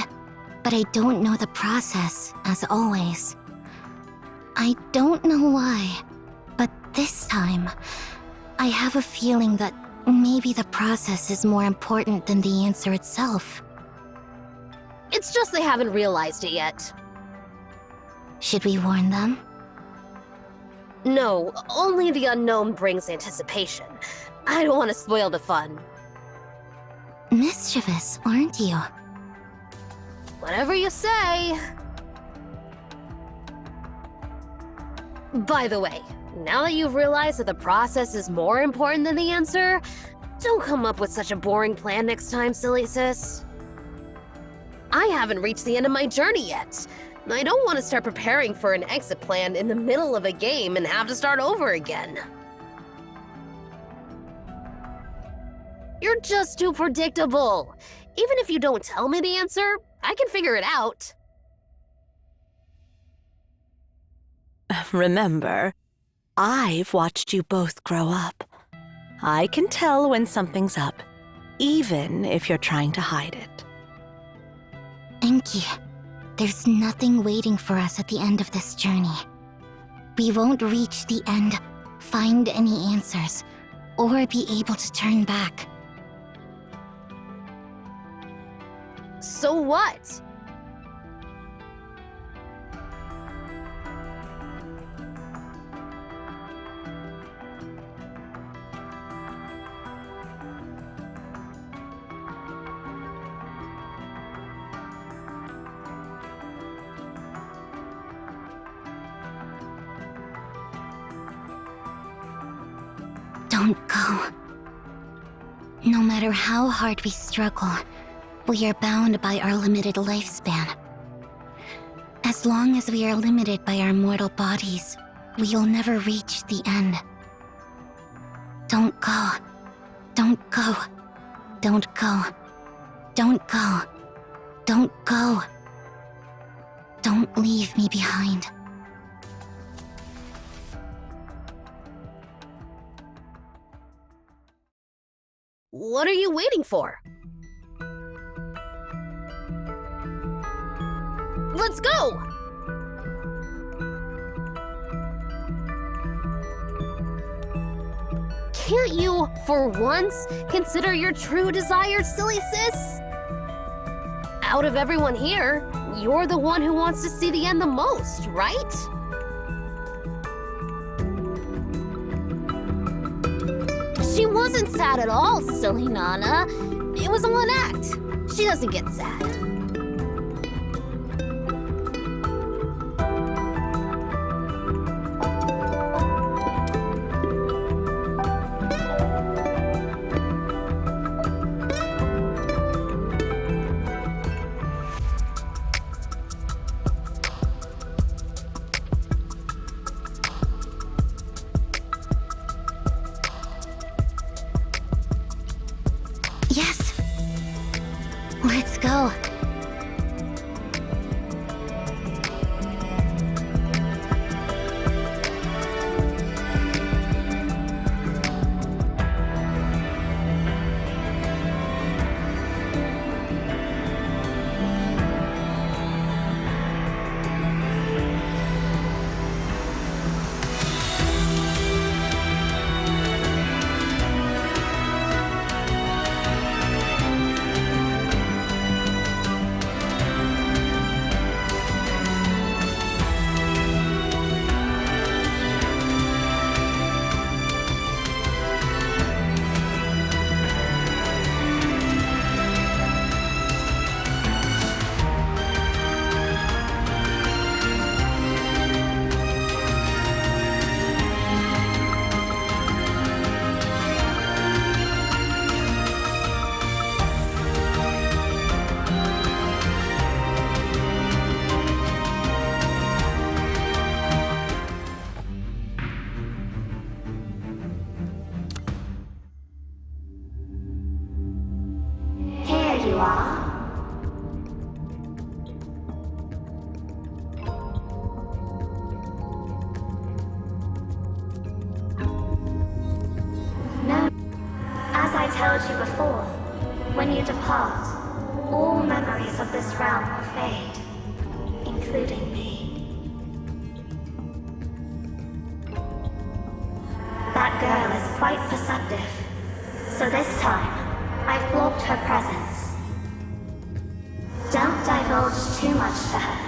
But I don't know the process, as always. I don't know why, but this time, I have a feeling that maybe the process is more important than the answer itself. It's just they haven't realized it yet. Should we warn them? No, only the unknown brings anticipation. I don't want to spoil the fun. Mischievous, aren't you? Whatever you say. By the way, now that you've realized that the process is more important than the answer, don't come up with such a boring plan next time, silly sis. I haven't reached the end of my journey yet. I don't want to start preparing for an exit plan in the middle of a game and have to start over again. You're just too predictable. Even if you don't tell me the answer, I can figure it out. Remember, I've watched you both grow up. I can tell when something's up, even if you're trying to hide it. Enki, there's nothing waiting for us at the end of this journey. We won't reach the end, find any answers, or be able to turn back. So what? Don't go. No matter how hard we struggle, we are bound by our limited lifespan. As long as we are limited by our mortal bodies, we'll never reach the end. Don't go. Don't go. Don't go. Don't go. Don't go. Don't leave me behind. What are you waiting for? Let's go! Can't you, for once, consider your true desire, silly sis? Out of everyone here, you're the one who wants to see the end the most, right? She wasn't sad at all, silly Nana. It was all an act. She doesn't get sad. Yes. Let's go. When you depart, all memories of this realm will fade, including me. That girl is quite perceptive, so this time, I've blocked her presence. Don't divulge too much to her,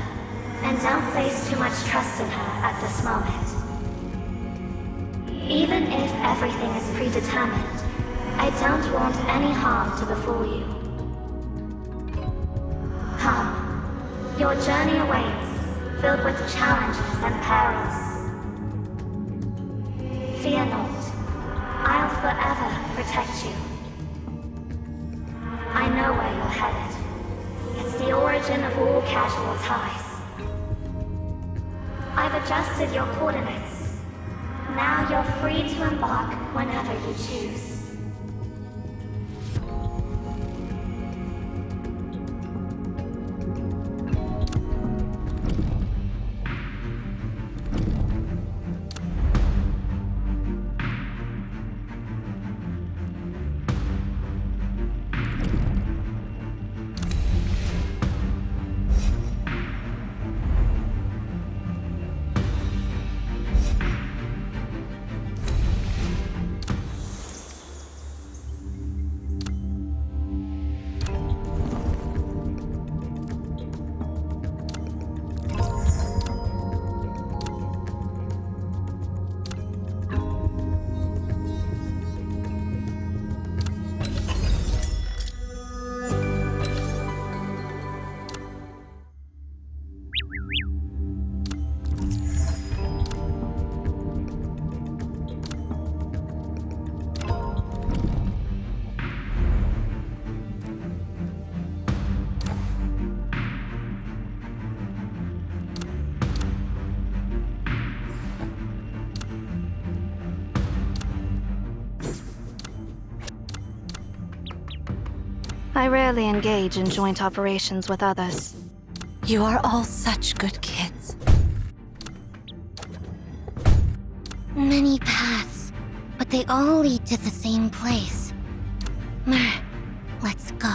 and don't place too much trust in her at this moment. Even if everything is predetermined, I don't want any harm to befall you. Come, your journey awaits, filled with challenges and perils. Fear not, I'll forever protect you. I know where you're headed. It's the origin of all casual ties. I've adjusted your coordinates. Now you're free to embark whenever you choose. I rarely engage in joint operations with others. You are all such good kids. Many paths, but they all lead to the same place. Mer, let's go.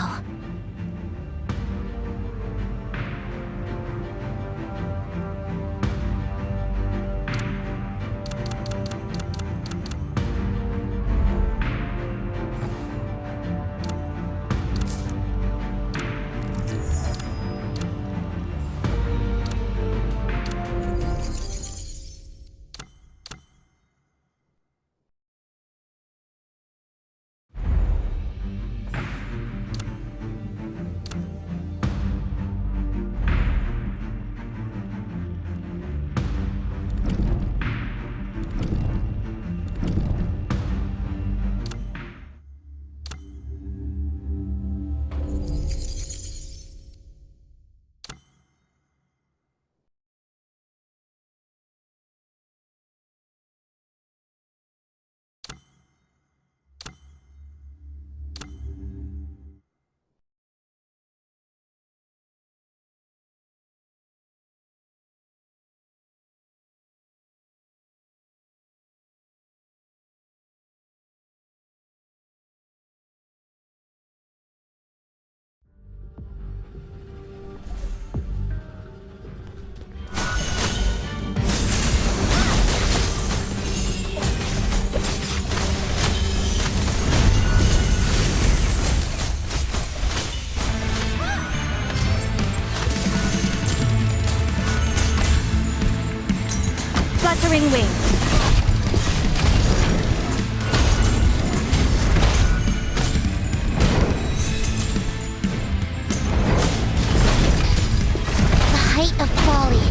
Fluttering wings. The height of folly.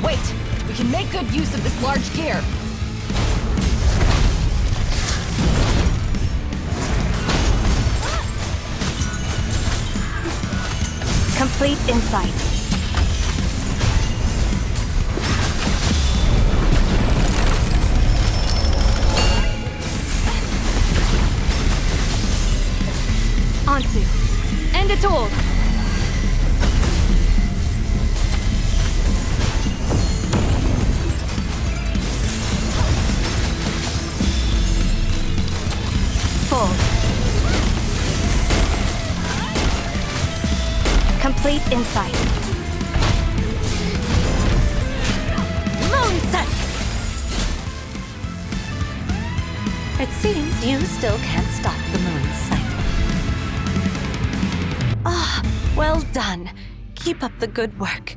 Wait! We can make good use of this large gear. Complete insight. Onto. End it all. Fold. insight. Moonset! It seems you still can't stop the moon's cycle. Ah, well done. Keep up the good work.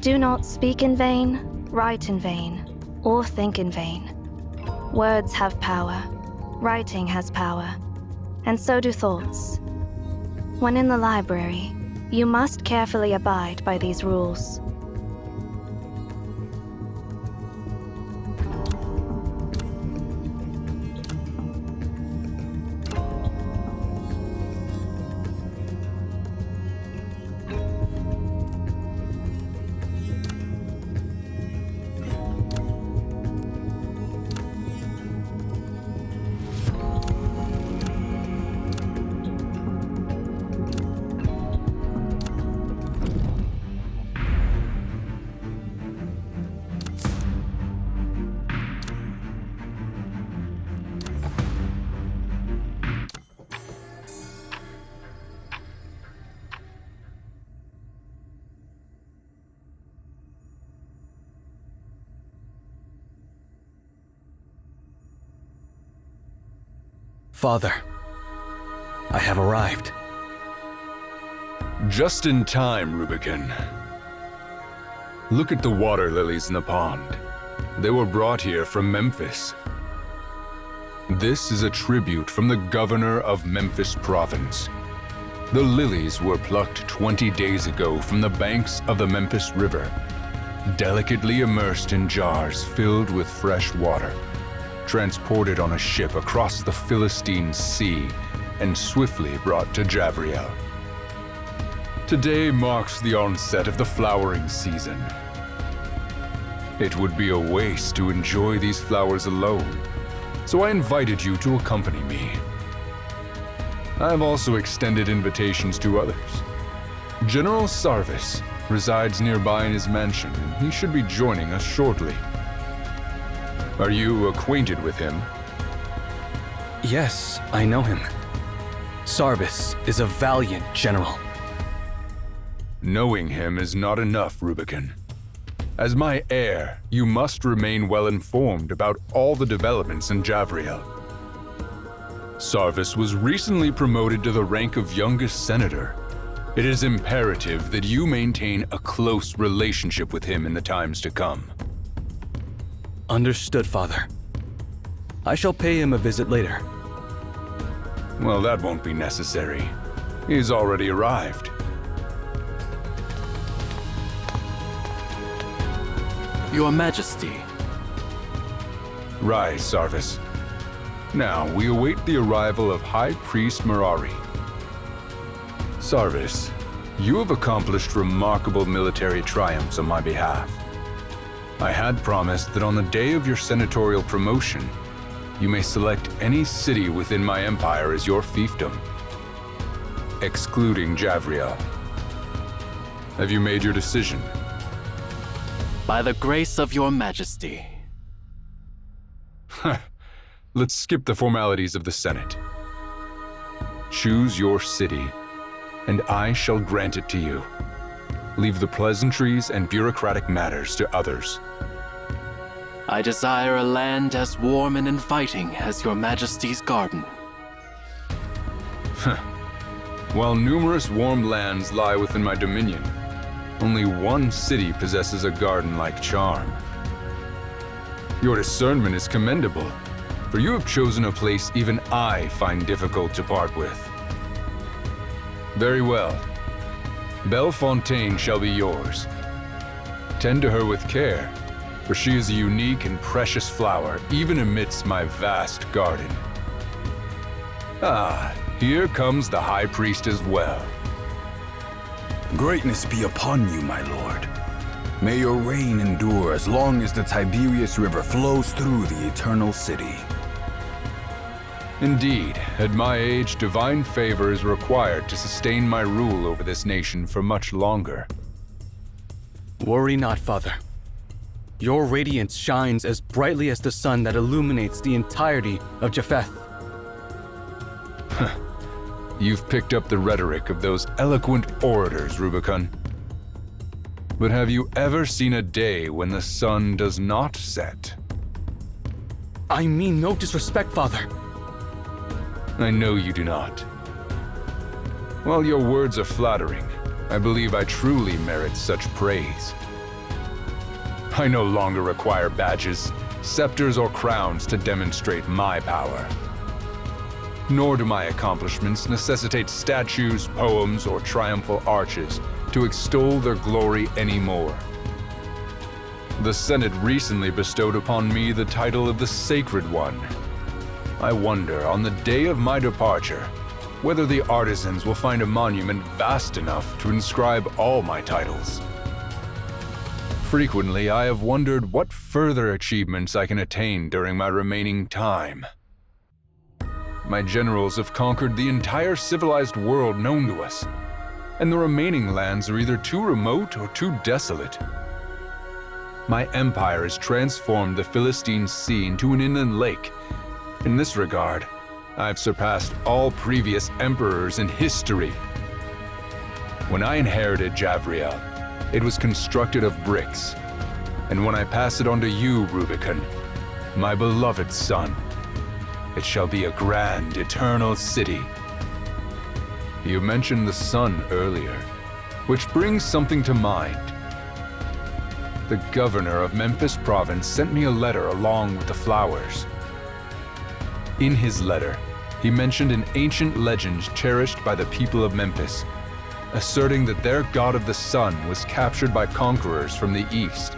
Do not speak in vain, write in vain, or think in vain. Words have power, writing has power, and so do thoughts. When in the library, you must carefully abide by these rules. Father, I have arrived. Just in time, Rubicon. Look at the water lilies in the pond. They were brought here from Memphis. This is a tribute from the governor of Memphis province. The lilies were plucked 20 days ago from the banks of the Memphis River, delicately immersed in jars filled with fresh water, transported on a ship across the Philistine Sea, and swiftly brought to Javriel. Today marks the onset of the flowering season. It would be a waste to enjoy these flowers alone, so I invited you to accompany me. I have also extended invitations to others. General Sarvis resides nearby in his mansion, and he should be joining us shortly. Are you acquainted with him? Yes, I know him. Sarvis is a valiant general. Knowing him is not enough, Rubicon. As my heir, you must remain well informed about all the developments in Javriel. Sarvis was recently promoted to the rank of youngest senator. It is imperative that you maintain a close relationship with him in the times to come. Understood, Father. I shall pay him a visit later. Well, that won't be necessary. He's already arrived. Your Majesty. Rise, Sarvis. Now, we await the arrival of High Priest Mirari. Sarvis, you have accomplished remarkable military triumphs on my behalf. I had promised that on the day of your senatorial promotion, you may select any city within my empire as your fiefdom, excluding Javriel. Have you made your decision? By the grace of your Majesty. Let's skip the formalities of the Senate. Choose your city, and I shall grant it to you. Leave the pleasantries and bureaucratic matters to others. I desire a land as warm and inviting as your Majesty's garden. While numerous warm lands lie within my dominion, only one city possesses a garden-like charm. Your discernment is commendable, for you have chosen a place even I find difficult to part with. Very well. Bellefontaine shall be yours. Tend to her with care, for she is a unique and precious flower, even amidst my vast garden. Ah, here comes the High Priest as well. Greatness be upon you, my lord. May your reign endure as long as the Tiberius River flows through the Eternal City. Indeed, at my age, divine favor is required to sustain my rule over this nation for much longer. Worry not, Father. Your radiance shines as brightly as the sun that illuminates the entirety of Japheth. You've picked up the rhetoric of those eloquent orators, Rubicon. But have you ever seen a day when the sun does not set? I mean no disrespect, Father. I know you do not. While your words are flattering, I believe I truly merit such praise. I no longer require badges, scepters, or crowns to demonstrate my power. Nor do my accomplishments necessitate statues, poems, or triumphal arches to extol their glory anymore. The Senate recently bestowed upon me the title of the Sacred One. I wonder, on the day of my departure, whether the artisans will find a monument vast enough to inscribe all my titles. Frequently, I have wondered what further achievements I can attain during my remaining time. My generals have conquered the entire civilized world known to us, and the remaining lands are either too remote or too desolate. My empire has transformed the Philistine Sea into an inland lake. In this regard, I've surpassed all previous emperors in history. When I inherited Javriel, it was constructed of bricks, and when I pass it on to you, Rubicon, my beloved son, it shall be a grand, eternal city. You mentioned the sun earlier, which brings something to mind. The governor of Memphis province sent me a letter along with the flowers. In his letter, he mentioned an ancient legend cherished by the people of Memphis, asserting that their god of the sun was captured by conquerors from the east.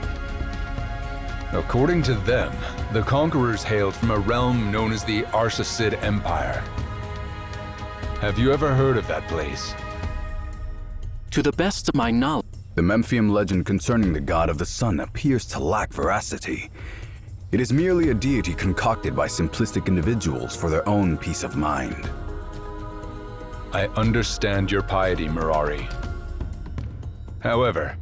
According to them, the conquerors hailed from a realm known as the Arsacid Empire. Have you ever heard of that place? To the best of my knowledge, The Memphian legend concerning the god of the sun appears to lack veracity. It is merely a deity concocted by simplistic individuals for their own peace of mind. I understand your piety, Mirari. However,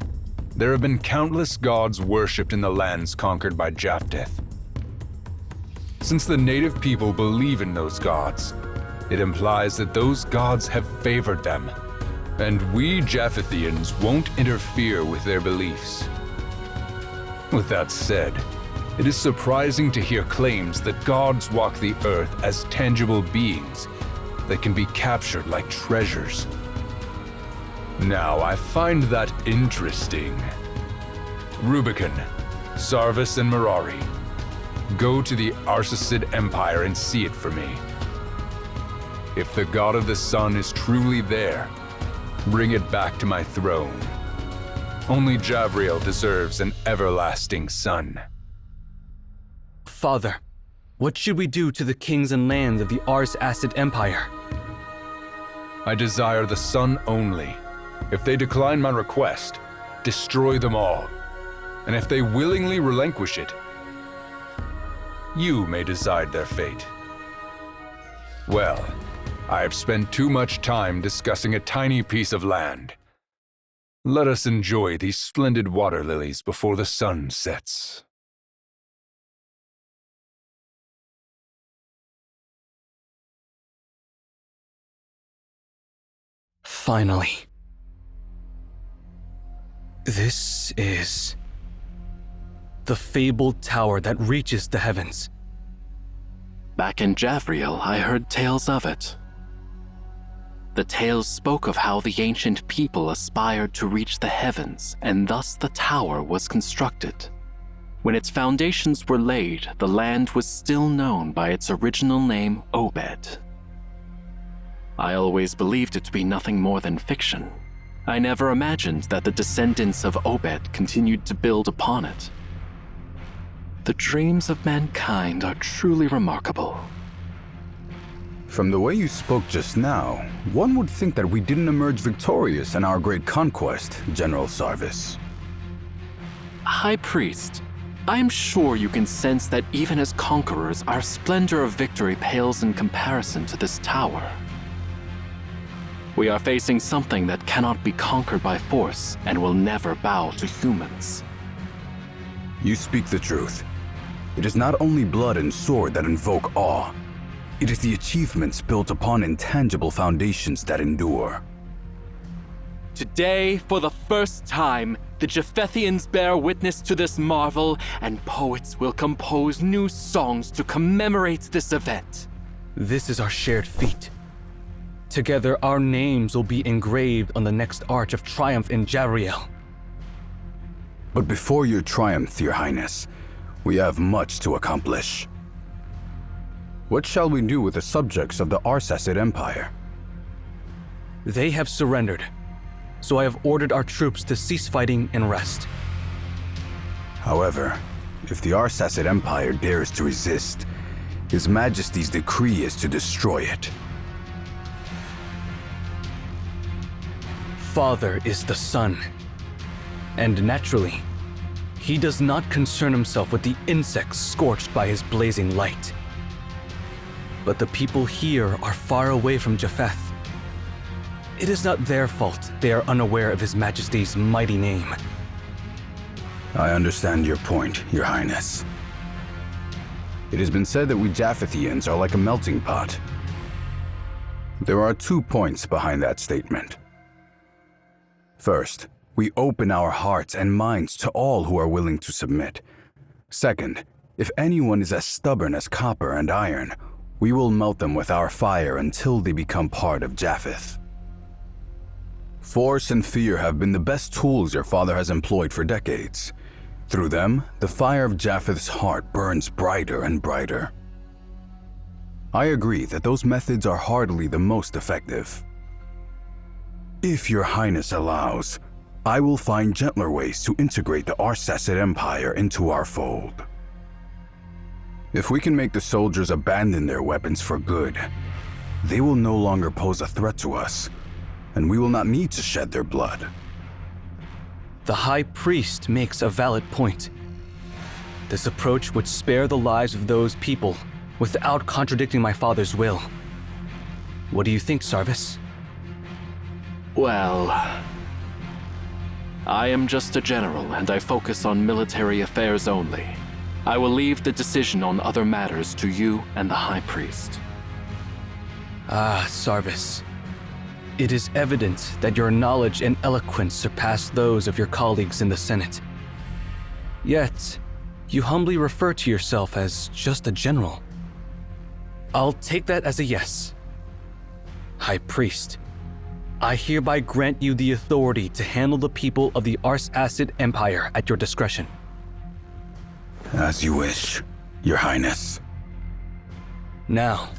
there have been countless gods worshipped in the lands conquered by Japheth. Since the native people believe in those gods, it implies that those gods have favored them, and we Japhethians won't interfere with their beliefs. With that said, it is surprising to hear claims that gods walk the earth as tangible beings that can be captured like treasures. Now, I find that interesting. Rubicon, Sarvis, and Mirari, go to the Arsacid Empire and see it for me. If the god of the sun is truly there, bring it back to my throne. Only Javriel deserves an everlasting son. Father, what should we do to the kings and lands of the Ars Acid Empire? I desire the sun only. If they decline my request, destroy them all. And if they willingly relinquish it, you may decide their fate. Well, I have spent too much time discussing a tiny piece of land. Let us enjoy these splendid water lilies before the sun sets. Finally. This is the fabled tower that reaches the heavens. Back in Javriel, I heard tales of it. The tales spoke of how the ancient people aspired to reach the heavens, and thus the tower was constructed. When its foundations were laid, the land was still known by its original name, Obed. I always believed it to be nothing more than fiction. I never imagined that the descendants of Obed continued to build upon it. The dreams of mankind are truly remarkable. From the way you spoke just now, one would think that we didn't emerge victorious in our great conquest, General Sarvis. High Priest, I am sure you can sense that even as conquerors, our splendor of victory pales in comparison to this tower. We are facing something that cannot be conquered by force and will never bow to humans. You speak the truth. It is not only blood and sword that invoke awe. It is the achievements built upon intangible foundations that endure. Today, for the first time, the Japhethians bear witness to this marvel, and poets will compose new songs to commemorate this event. This is our shared feat. Together, our names will be engraved on the next arch of triumph in Javriel. But before your triumph, Your Highness, we have much to accomplish. What shall we do with the subjects of the Arsacid Empire? They have surrendered, so I have ordered our troops to cease fighting and rest. However, if the Arsacid Empire dares to resist, His Majesty's decree is to destroy it. Father is the sun, and naturally, he does not concern himself with the insects scorched by his blazing light. But the people here are far away from Japheth. It is not their fault they are unaware of His Majesty's mighty name. I understand your point, Your Highness. It has been said that we Japhethians are like a melting pot. There are 2 points behind that statement. First, we open our hearts and minds to all who are willing to submit. Second, if anyone is as stubborn as copper and iron, we will melt them with our fire until they become part of Japheth. Force and fear have been the best tools your father has employed for decades. Through them, the fire of Japheth's heart burns brighter and brighter. I agree that those methods are hardly the most effective. If Your Highness allows, I will find gentler ways to integrate the Arsacid Empire into our fold. If we can make the soldiers abandon their weapons for good, they will no longer pose a threat to us, and we will not need to shed their blood. The High Priest makes a valid point. This approach would spare the lives of those people without contradicting my father's will. What do you think, Sarvis? Well, I am just a general and I focus on military affairs only. I will leave the decision on other matters to you and the High Priest. Ah, Sarvis. It is evident that your knowledge and eloquence surpass those of your colleagues in the Senate. Yet, you humbly refer to yourself as just a general. I'll take that as a yes. High Priest, I hereby grant you the authority to handle the people of the Arsacid Empire at your discretion. As you wish, Your Highness. Now,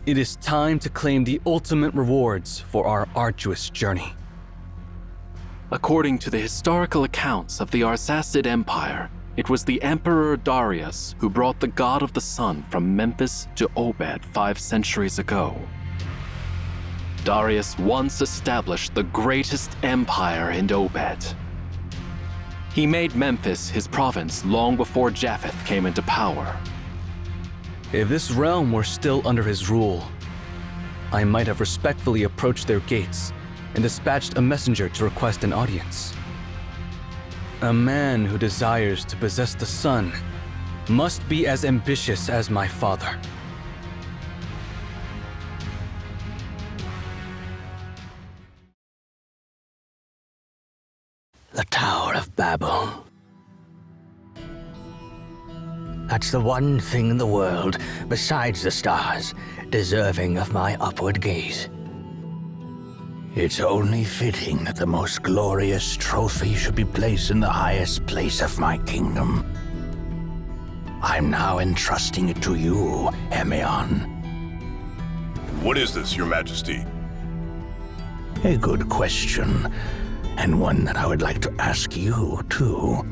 it is time to claim the ultimate rewards for our arduous journey. According to the historical accounts of the Arsacid Empire, it was the Emperor Darius who brought the god of the sun from Memphis to Obed 5 centuries ago. Darius once established the greatest empire in Obed. He made Memphis his province long before Japheth came into power. If this realm were still under his rule, I might have respectfully approached their gates and dispatched a messenger to request an audience. A man who desires to possess the sun must be as ambitious as my father. The Tower of Babel. That's the one thing in the world, besides the stars, deserving of my upward gaze. It's only fitting that the most glorious trophy should be placed in the highest place of my kingdom. I'm now entrusting it to you, Emeon. What is this, Your Majesty? A good question, and one that I would like to ask you, too.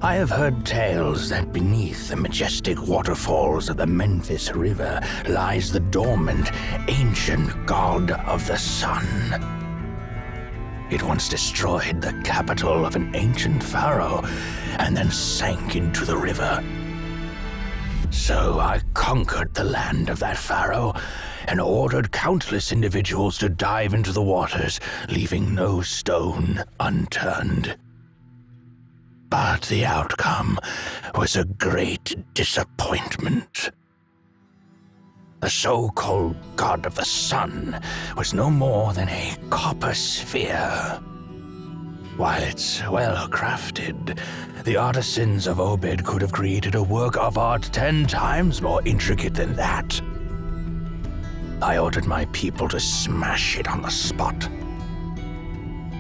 I have heard tales that beneath the majestic waterfalls of the Memphis River lies the dormant, ancient god of the sun. It once destroyed the capital of an ancient pharaoh and then sank into the river. So I conquered the land of that pharaoh and ordered countless individuals to dive into the waters, leaving no stone unturned. But the outcome was a great disappointment. The so-called god of the sun was no more than a copper sphere. While it's well crafted, the artisans of Obed could have created a work of art 10 times more intricate than that. I ordered my people to smash it on the spot.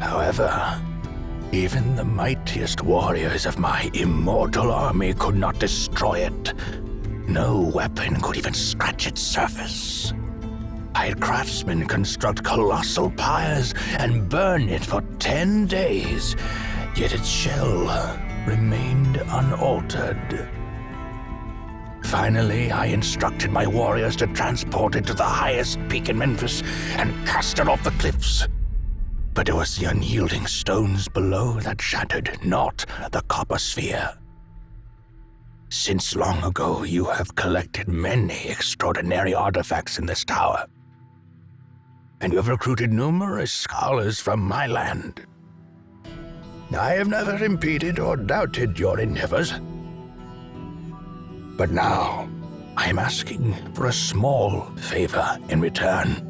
However, even the mightiest warriors of my immortal army could not destroy it. No weapon could even scratch its surface. I had craftsmen construct colossal pyres and burn it for 10 days, yet its shell remained unaltered. Finally, I instructed my warriors to transport it to the highest peak in Memphis and cast it off the cliffs. But it was the unyielding stones below that shattered, not the copper sphere. Since long ago, you have collected many extraordinary artifacts in this tower, and you have recruited numerous scholars from my land. I have never impeded or doubted your endeavors. But now, I am asking for a small favor in return.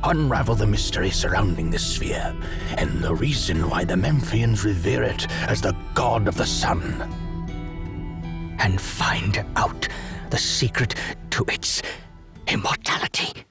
Unravel the mystery surrounding this sphere, and the reason why the Memphians revere it as the god of the sun. And find out the secret to its immortality.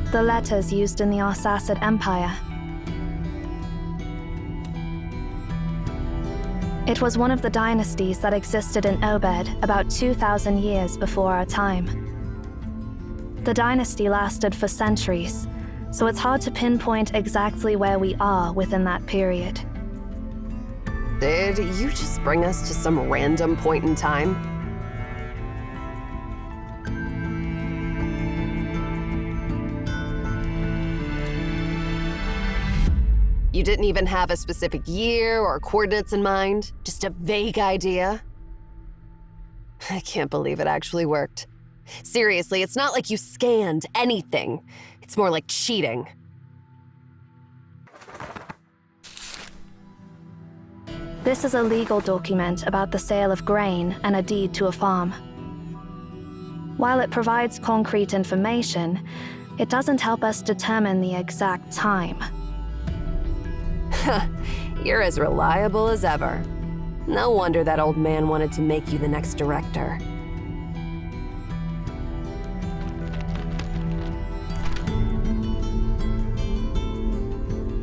The letters used in the Arsacid Empire. It was one of the dynasties that existed in Obed about 2,000 years before our time. The dynasty lasted for centuries, so it's hard to pinpoint exactly where we are within that period. Did you just bring us to some random point in time? You didn't even have a specific year or coordinates in mind? Just a vague idea? I can't believe it actually worked. Seriously, it's not like you scanned anything. It's more like cheating. This is a legal document about the sale of grain and a deed to a farm. While it provides concrete information, it doesn't help us determine the exact time. You're as reliable as ever. No wonder that old man wanted to make you the next director.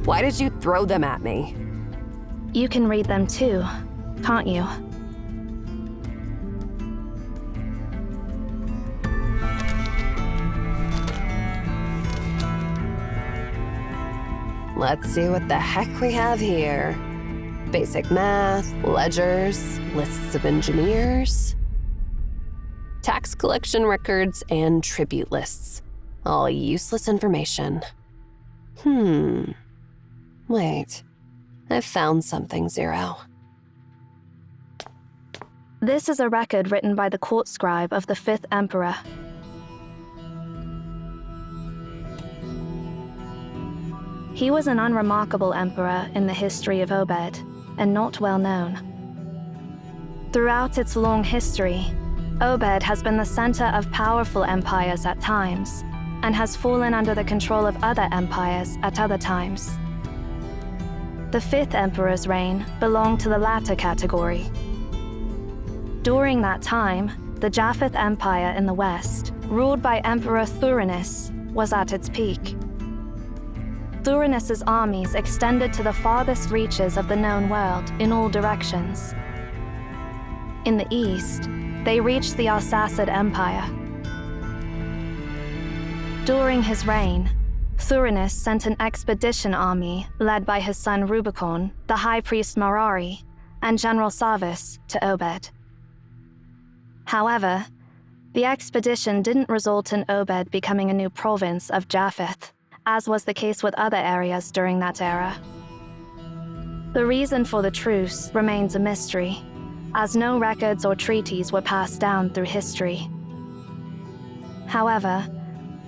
Why did you throw them at me? You can read them too, can't you? Let's see what the heck we have here. Basic math, ledgers, lists of engineers, tax collection records, and tribute lists. All useless information. Wait. I found something, Zero. This is a record written by the court scribe of the 5th Emperor. He was an unremarkable emperor in the history of Obed, and not well known. Throughout its long history, Obed has been the center of powerful empires at times, and has fallen under the control of other empires at other times. The 5th Emperor's reign belonged to the latter category. During that time, the Japheth Empire in the west, ruled by Emperor Thurinus, was at its peak. Thurinus' armies extended to the farthest reaches of the known world in all directions. In the east, they reached the Arsacid Empire. During his reign, Thurinus sent an expedition army led by his son Rubicon, the High Priest Marari, and General Savis to Obed. However, the expedition didn't result in Obed becoming a new province of Japheth, as was the case with other areas during that era. The reason for the truce remains a mystery, as no records or treaties were passed down through history. However,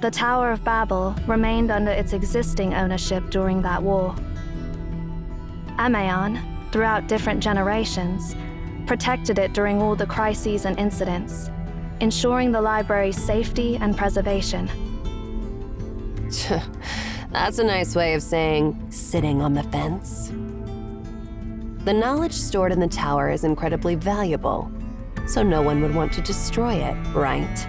the Tower of Babel remained under its existing ownership during that war. Amaon, throughout different generations, protected it during all the crises and incidents, ensuring the library's safety and preservation. That's a nice way of saying sitting on the fence. The knowledge stored in the tower is incredibly valuable, so no one would want to destroy it, right?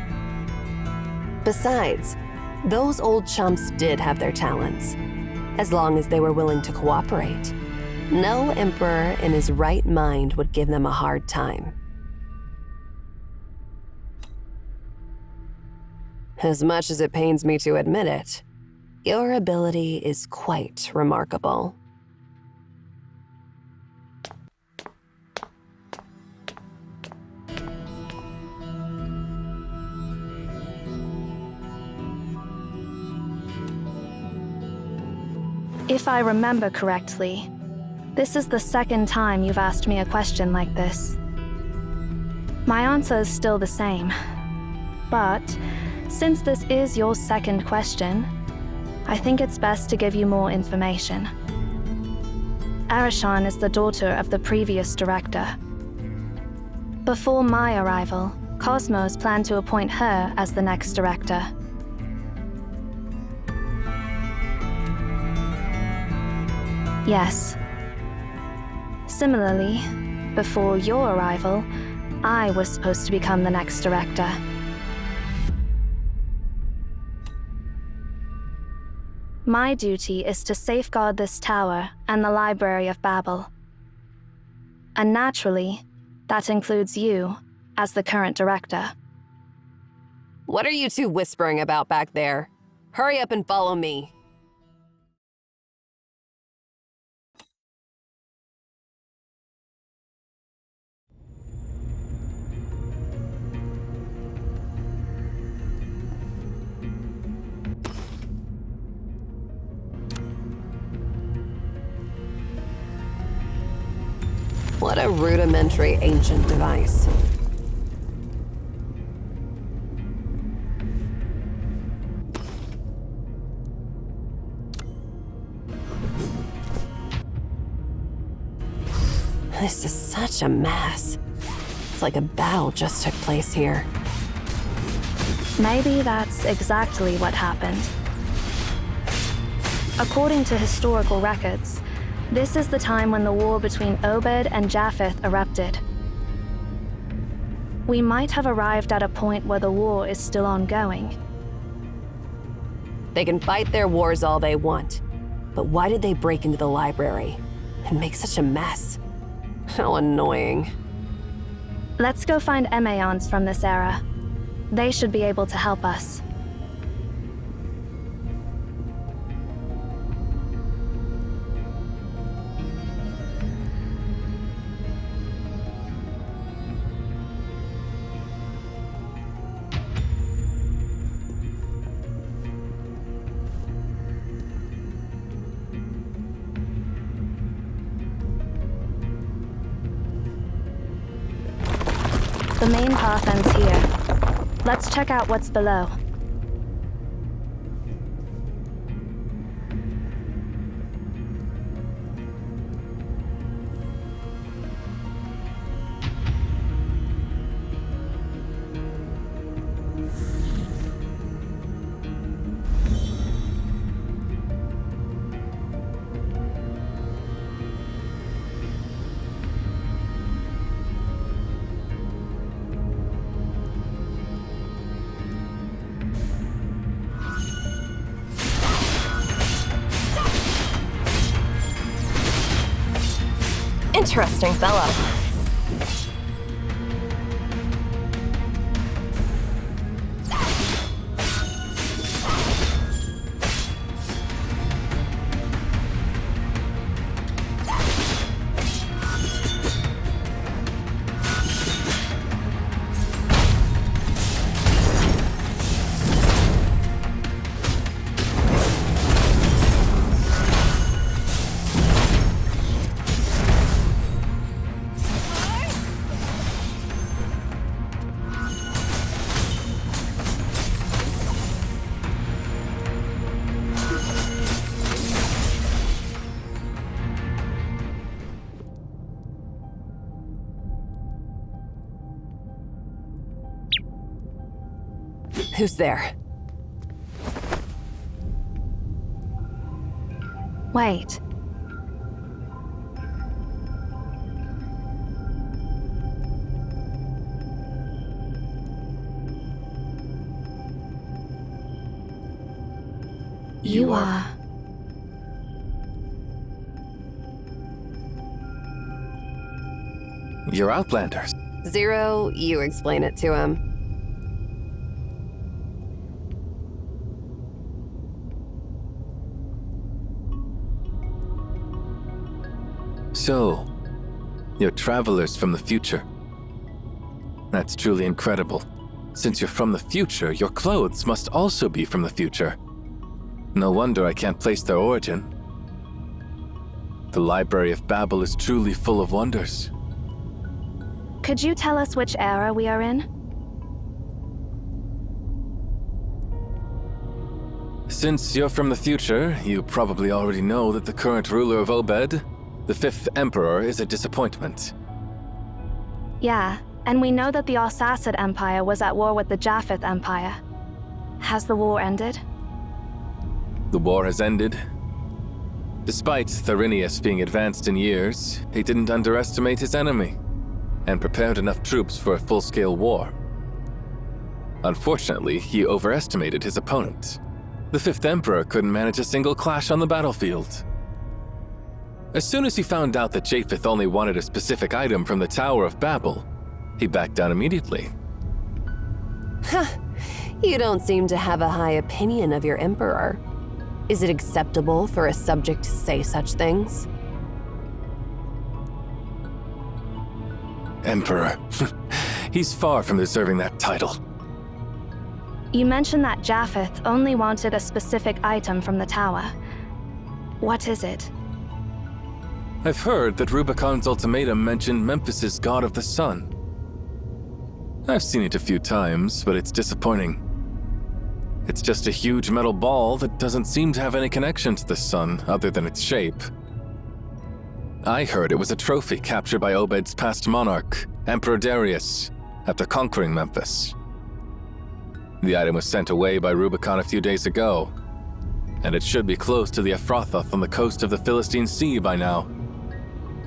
Besides, those old chumps did have their talents, as long as they were willing to cooperate. No emperor in his right mind would give them a hard time. As much as it pains me to admit it, your ability is quite remarkable. If I remember correctly, this is the second time you've asked me a question like this. My answer is still the same. But, since this is your second question, I think it's best to give you more information. Arishan is the daughter of the previous director. Before my arrival, Cosmos planned to appoint her as the next director. Yes. Similarly, before your arrival, I was supposed to become the next director. My duty is to safeguard this tower and the Library of Babel. And naturally, that includes you as the current director. What are you two whispering about back there? Hurry up and follow me. What a rudimentary ancient device. This is such a mess. It's like a battle just took place here. Maybe that's exactly what happened. According to historical records, this is the time when the war between Obed and Japheth erupted. We might have arrived at a point where the war is still ongoing. They can fight their wars all they want, but why did they break into the library and make such a mess? How annoying. Let's go find Emaons from this era. They should be able to help us. The main path ends here. Let's check out what's below. Interesting fellow. Who's there? Wait. You are... You're Outlanders. Zero, you explain it to him. So, you're travelers from the future. That's truly incredible. Since you're from the future, your clothes must also be from the future. No wonder I can't place their origin. The Library of Babel is truly full of wonders. Could you tell us which era we are in? Since you're from the future, you probably already know that the current ruler of Obed, the 5th Emperor, is a disappointment. Yeah, and we know that the Arsacid Empire was at war with the Japheth Empire. Has the war ended? The war has ended. Despite Tharinius being advanced in years, he didn't underestimate his enemy, and prepared enough troops for a full-scale war. Unfortunately, he overestimated his opponent. The 5th Emperor couldn't manage a single clash on the battlefield. As soon as he found out that Japheth only wanted a specific item from the Tower of Babel, he backed down immediately. Huh. You don't seem to have a high opinion of your emperor. Is it acceptable for a subject to say such things? Emperor. He's far from deserving that title. You mentioned that Japheth only wanted a specific item from the tower. What is it? I've heard that Rubicon's ultimatum mentioned Memphis's god of the sun. I've seen it a few times, but it's disappointing. It's just a huge metal ball that doesn't seem to have any connection to the sun other than its shape. I heard it was a trophy captured by Obed's past monarch, Emperor Darius, after conquering Memphis. The item was sent away by Rubicon a few days ago, and it should be close to the Ephrathoth on the coast of the Philistine Sea by now.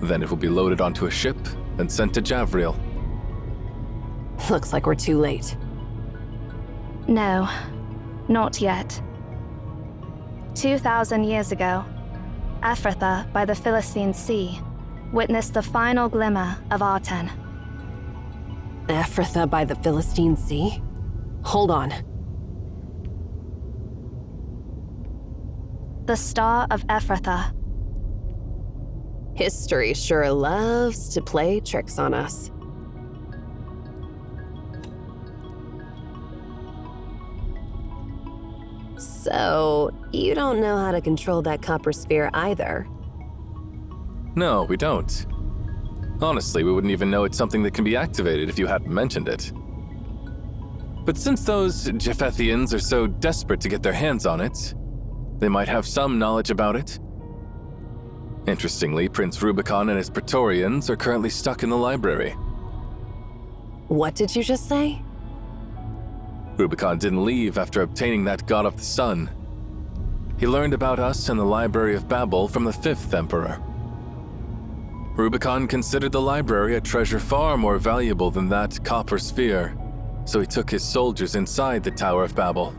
Then it will be loaded onto a ship and sent to Javriel. Looks like we're too late. No, not yet. 2,000 years ago, Ephrathah by the Philistine Sea witnessed the final glimmer of Arten. Ephrathah by the Philistine Sea? Hold on. The Star of Ephrathah. History sure loves to play tricks on us. So, you don't know how to control that copper sphere either? No, we don't. Honestly, we wouldn't even know it's something that can be activated if you hadn't mentioned it. But since those Japhethians are so desperate to get their hands on it, they might have some knowledge about it. Interestingly, Prince Rubicon and his Praetorians are currently stuck in the library. What did you just say? Rubicon didn't leave after obtaining that god of the sun. He learned about us in the Library of Babel from the 5th Emperor. Rubicon considered the library a treasure far more valuable than that copper sphere, so he took his soldiers inside the Tower of Babel.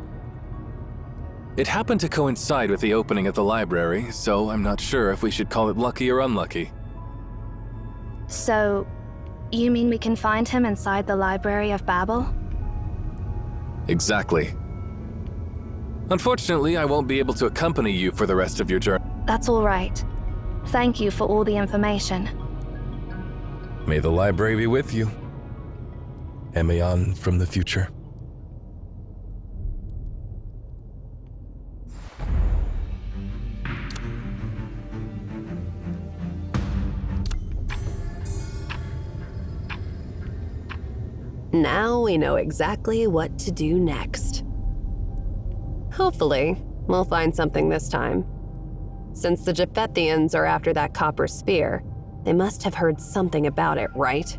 It happened to coincide with the opening of the library, so I'm not sure if we should call it lucky or unlucky. So, you mean we can find him inside the Library of Babel? Exactly. Unfortunately, I won't be able to accompany you for the rest of your journey. That's all right. Thank you for all the information. May the library be with you. Emayon from the future. Now we know exactly what to do next. Hopefully, we'll find something this time. Since the Japhethians are after that copper sphere, they must have heard something about it, right?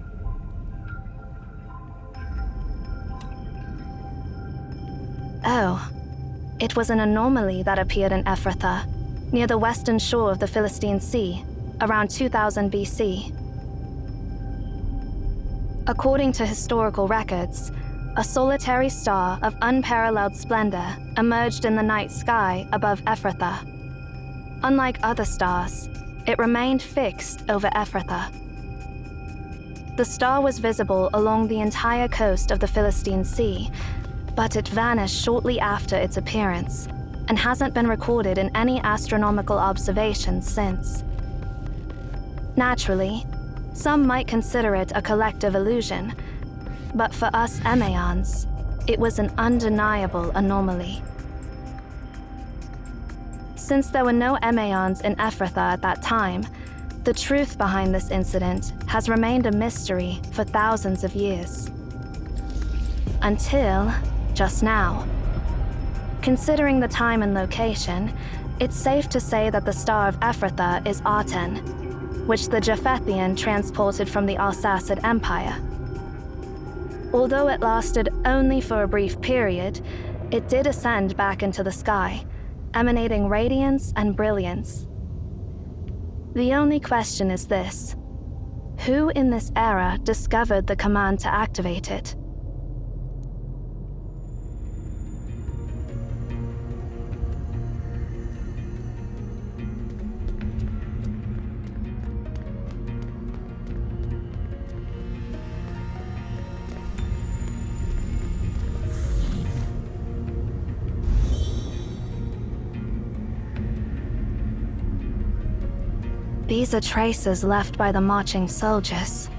Oh, it was an anomaly that appeared in Ephrathah, near the western shore of the Philistine Sea, around 2000 BC. According to historical records, a solitary star of unparalleled splendor emerged in the night sky above Ephrathah. Unlike other stars, it remained fixed over Ephrathah. The star was visible along the entire coast of the Philistine Sea, but it vanished shortly after its appearance and hasn't been recorded in any astronomical observations since. Naturally, some might consider it a collective illusion, but for us Emayans, it was an undeniable anomaly. Since there were no Emayans in Ephrathah at that time, the truth behind this incident has remained a mystery for thousands of years. Until just now. Considering the time and location, it's safe to say that the Star of Ephrathah is Arten, which the Japhethian transported from the Arsacid Empire. Although it lasted only for a brief period, it did ascend back into the sky, emanating radiance and brilliance. The only question is this: who in this era discovered the command to activate it? These are traces left by the marching soldiers.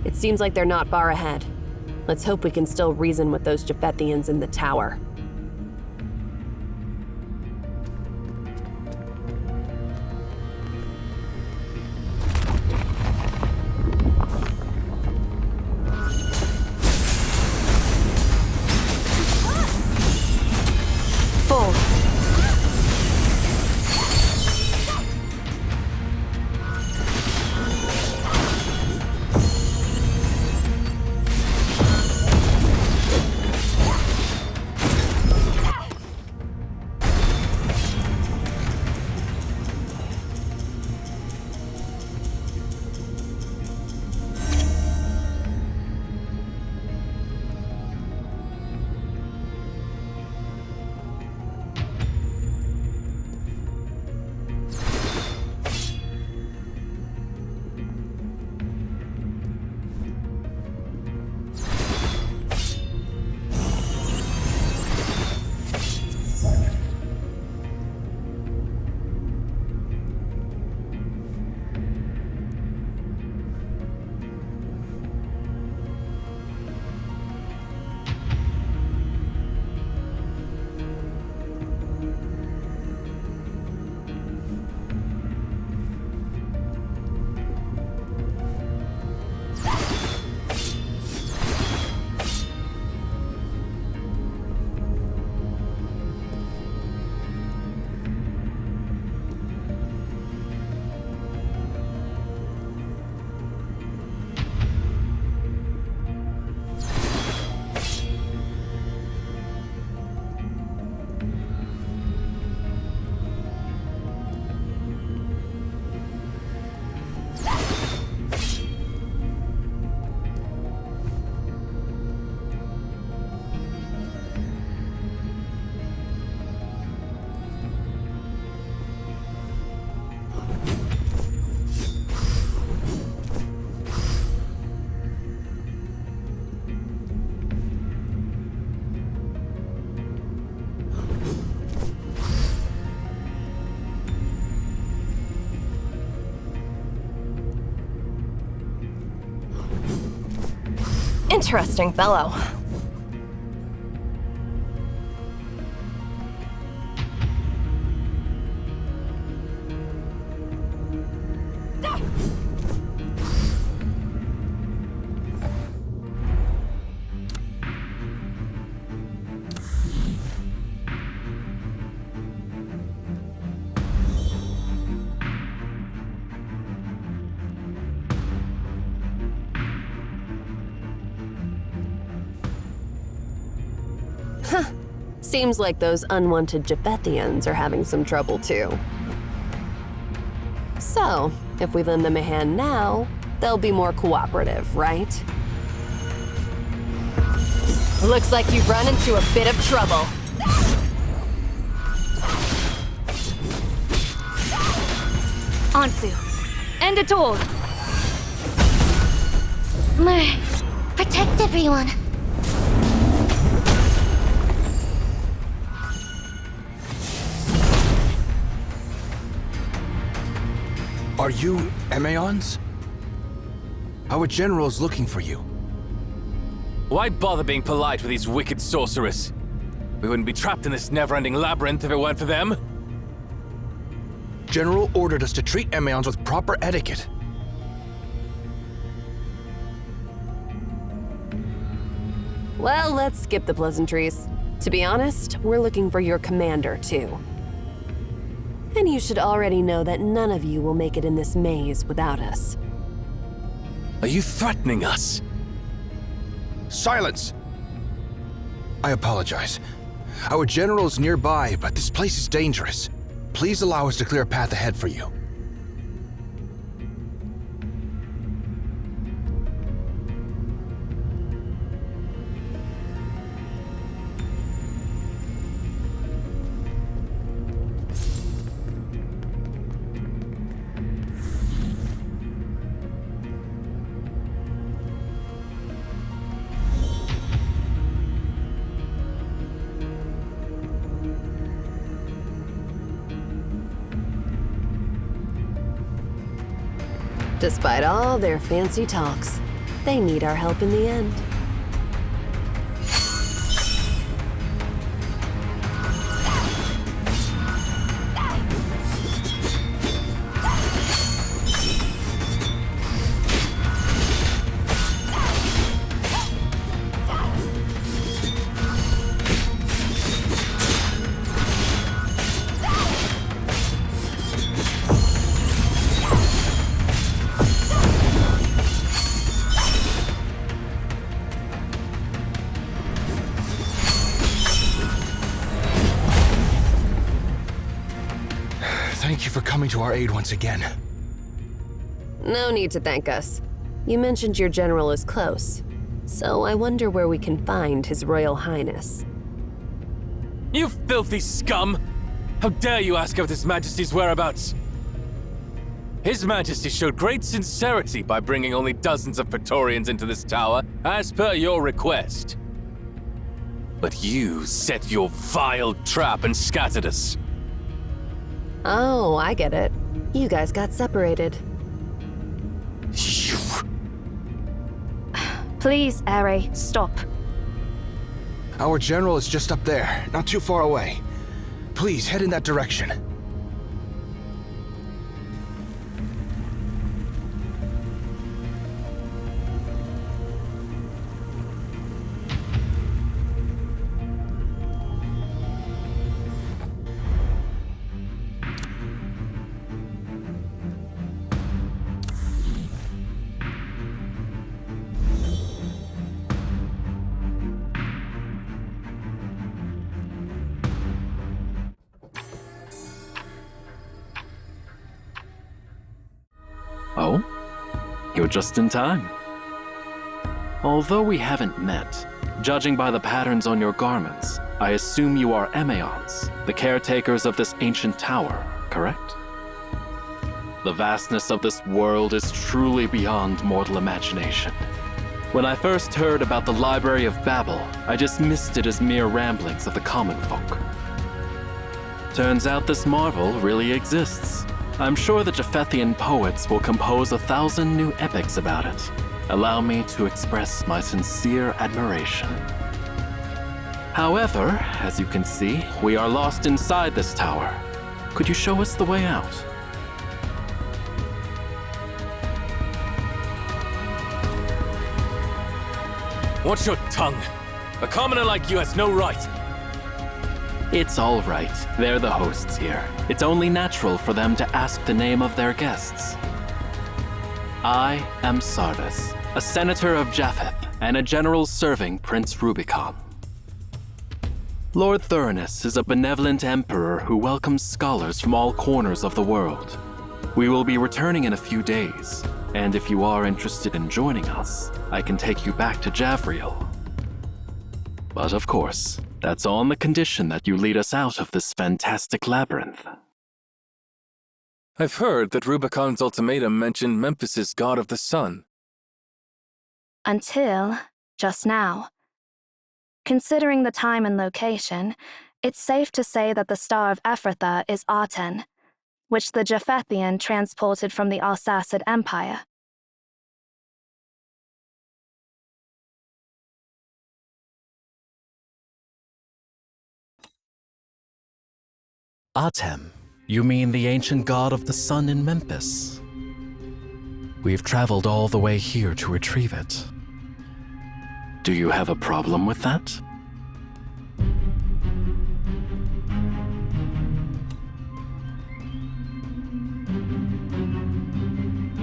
It seems like they're not far ahead. Let's hope we can still reason with those Japhethians in the tower. Fall. Interesting fellow. Seems like those unwanted Japhethians are having some trouble too. So, if we lend them a hand now, they'll be more cooperative, right? Looks like you've run into a bit of trouble. Ansu, end it all! Mer, protect everyone. Are you Emaons? Our general is looking for you. Why bother being polite with these wicked sorcerers? We wouldn't be trapped in this never-ending labyrinth if it weren't for them. General ordered us to treat Emaons with proper etiquette. Well, let's skip the pleasantries. To be honest, we're looking for your commander, too. And you should already know that none of you will make it in this maze without us. Are you threatening us? Silence! I apologize. Our general is nearby, but this place is dangerous. Please allow us to clear a path ahead for you. Despite all their fancy talks, they need our help in the end. Thank you for coming to our aid once again. No need to thank us. You mentioned your general is close, so I wonder where we can find His Royal Highness. You filthy scum! How dare you ask of His Majesty's whereabouts? His Majesty showed great sincerity by bringing only dozens of Praetorians into this tower, as per your request. But you set your vile trap and scattered us. Oh, I get it. You guys got separated. You... Please, Eerie, stop. Our general is just up there, not too far away. Please, head in that direction. Oh? You're just in time. Although we haven't met, judging by the patterns on your garments, I assume you are Emeons, the caretakers of this ancient tower, correct? The vastness of this world is truly beyond mortal imagination. When I first heard about the Library of Babel, I dismissed it as mere ramblings of the common folk. Turns out this marvel really exists. I'm sure the Japhethian poets will compose 1,000 new epics about it. Allow me to express my sincere admiration. However, as you can see, we are lost inside this tower. Could you show us the way out? Watch your tongue. A commoner like you has no right. It's all right. They're the hosts here. It's only natural for them to ask the name of their guests. I am Sarvis, a senator of Japheth and a general serving Prince Rubicon. Lord Thuranis is a benevolent emperor who welcomes scholars from all corners of the world. We will be returning in a few days, and if you are interested in joining us, I can take you back to Javriel. But of course, that's on the condition that you lead us out of this fantastic labyrinth. I've heard that Rubicon's ultimatum mentioned Memphis's god of the sun. Until just now. Considering the time and location, it's safe to say that the Star of Ephrathah is Aten, which the Japhethian transported from the Arsacid Empire. Atem? You mean the ancient god of the sun in Memphis? We've traveled all the way here to retrieve it. Do you have a problem with that?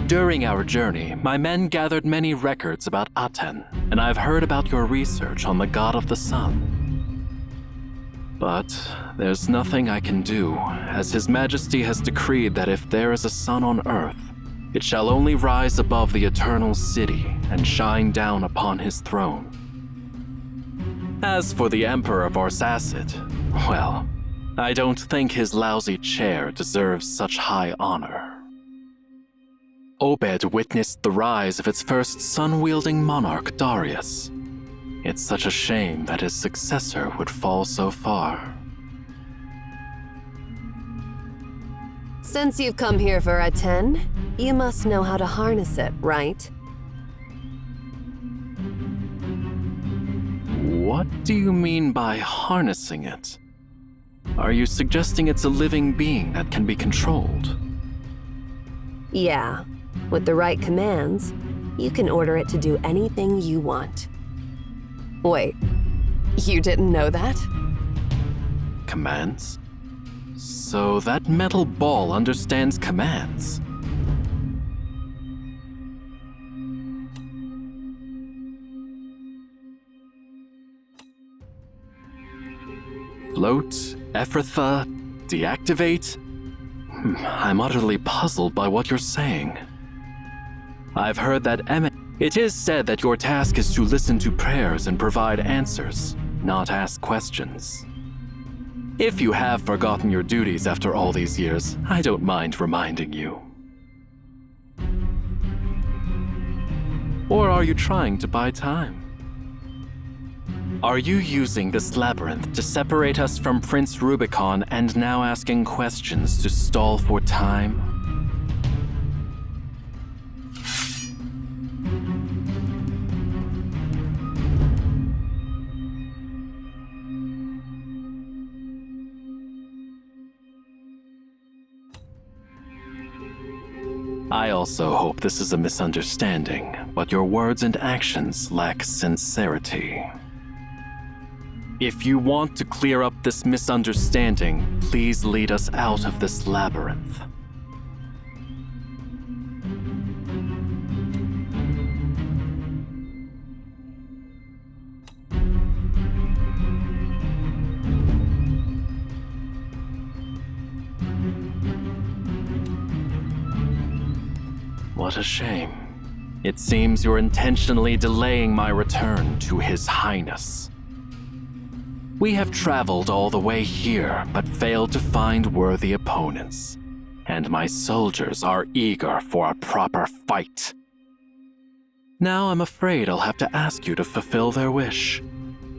During our journey, my men gathered many records about Aten, and I've heard about your research on the god of the sun. But there's nothing I can do, as His Majesty has decreed that if there is a sun on Earth, it shall only rise above the eternal city and shine down upon his throne. As for the Emperor of Arsacid, well, I don't think his lousy chair deserves such high honor. Obed witnessed the rise of its first sun-wielding monarch, Darius. It's such a shame that his successor would fall so far. Since you've come here for a 10, you must know how to harness it, right? What do you mean by harnessing it? Are you suggesting it's a living being that can be controlled? Yeah. With the right commands, you can order it to do anything you want. Wait, you didn't know that? Commands? So that metal ball understands commands. Float, Ephrathah, deactivate? I'm utterly puzzled by what you're saying. I've heard that it is said that your task is to listen to prayers and provide answers, not ask questions. If you have forgotten your duties after all these years, I don't mind reminding you. Or are you trying to buy time? Are you using this labyrinth to separate us from Prince Rubicon and now asking questions to stall for time? I also hope this is a misunderstanding, but your words and actions lack sincerity. If you want to clear up this misunderstanding, please lead us out of this labyrinth. What a shame. It seems you're intentionally delaying my return to His Highness. We have traveled all the way here, but failed to find worthy opponents. And my soldiers are eager for a proper fight. Now I'm afraid I'll have to ask you to fulfill their wish.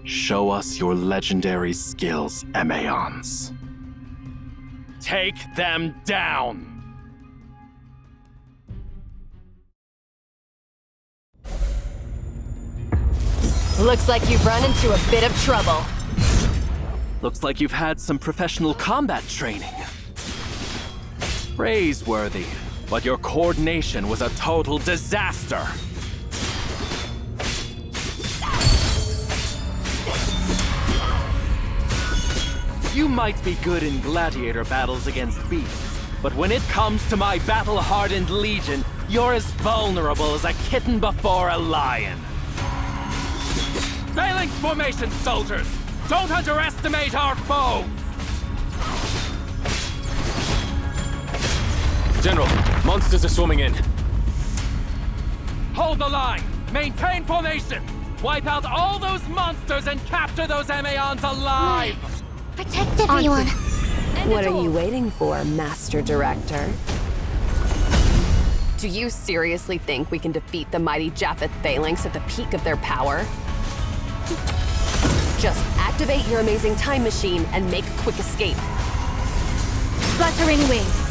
Show us your legendary skills, Emaons. Take them down! Looks like you've run into a bit of trouble. Looks like you've had some professional combat training. Praiseworthy, but your coordination was a total disaster. You might be good in gladiator battles against beasts, but when it comes to my battle-hardened legion, you're as vulnerable as a kitten before a lion. Phalanx formation, soldiers! Don't underestimate our foes! General, monsters are swarming in. Hold the line! Maintain formation! Wipe out all those monsters and capture those Emaons alive! Protect everyone. What are you waiting for, Master Director? Do you seriously think we can defeat the mighty Japheth Phalanx at the peak of their power? Just activate your amazing time machine and make a quick escape. Fluttering wings.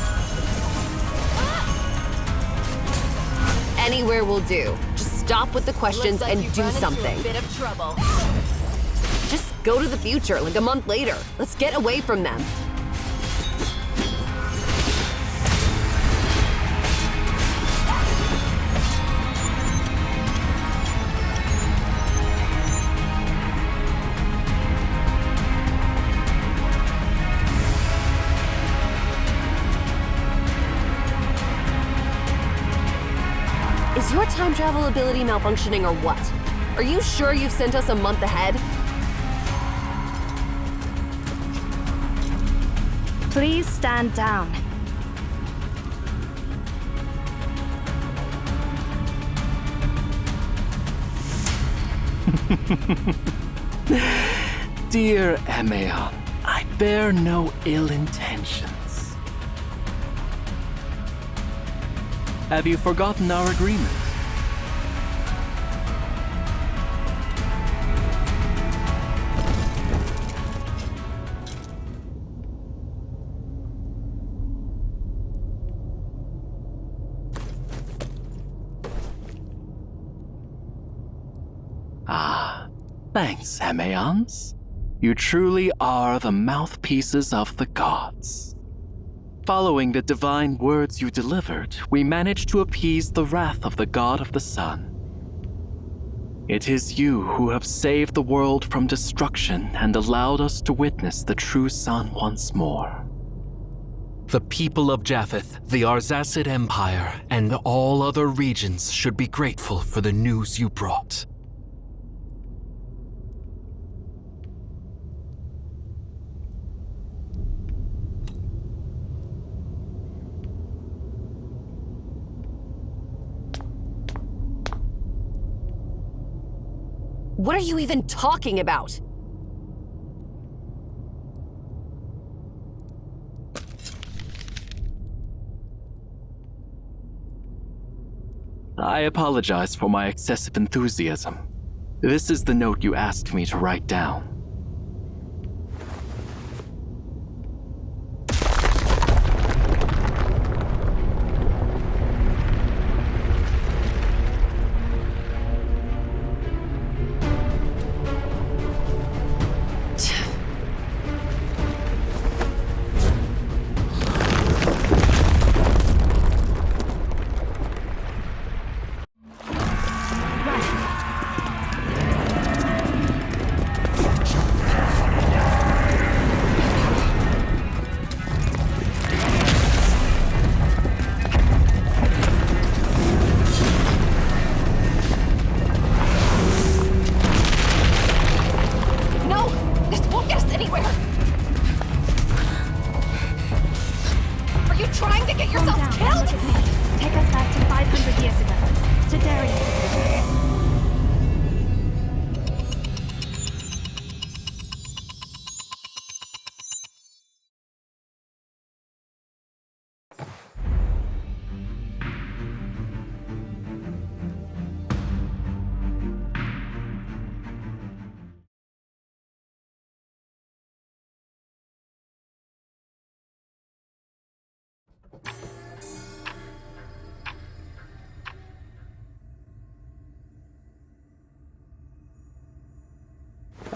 Anywhere will do. Just stop with the questions and do something. Bit of trouble. Just go to the future, like a month later. Let's get away from them. Is your time travel ability malfunctioning or what? Are you sure you've sent us a month ahead? Please stand down. Dear Emaon, I bear no ill intentions. Have you forgotten our agreement? Thanks, Emeons. You truly are the mouthpieces of the gods. Following the divine words you delivered, we managed to appease the wrath of the god of the sun. It is you who have saved the world from destruction and allowed us to witness the true sun once more. The people of Japheth, the Arzacid Empire, and all other regions should be grateful for the news you brought. What are you even talking about? I apologize for my excessive enthusiasm. This is the note you asked me to write down.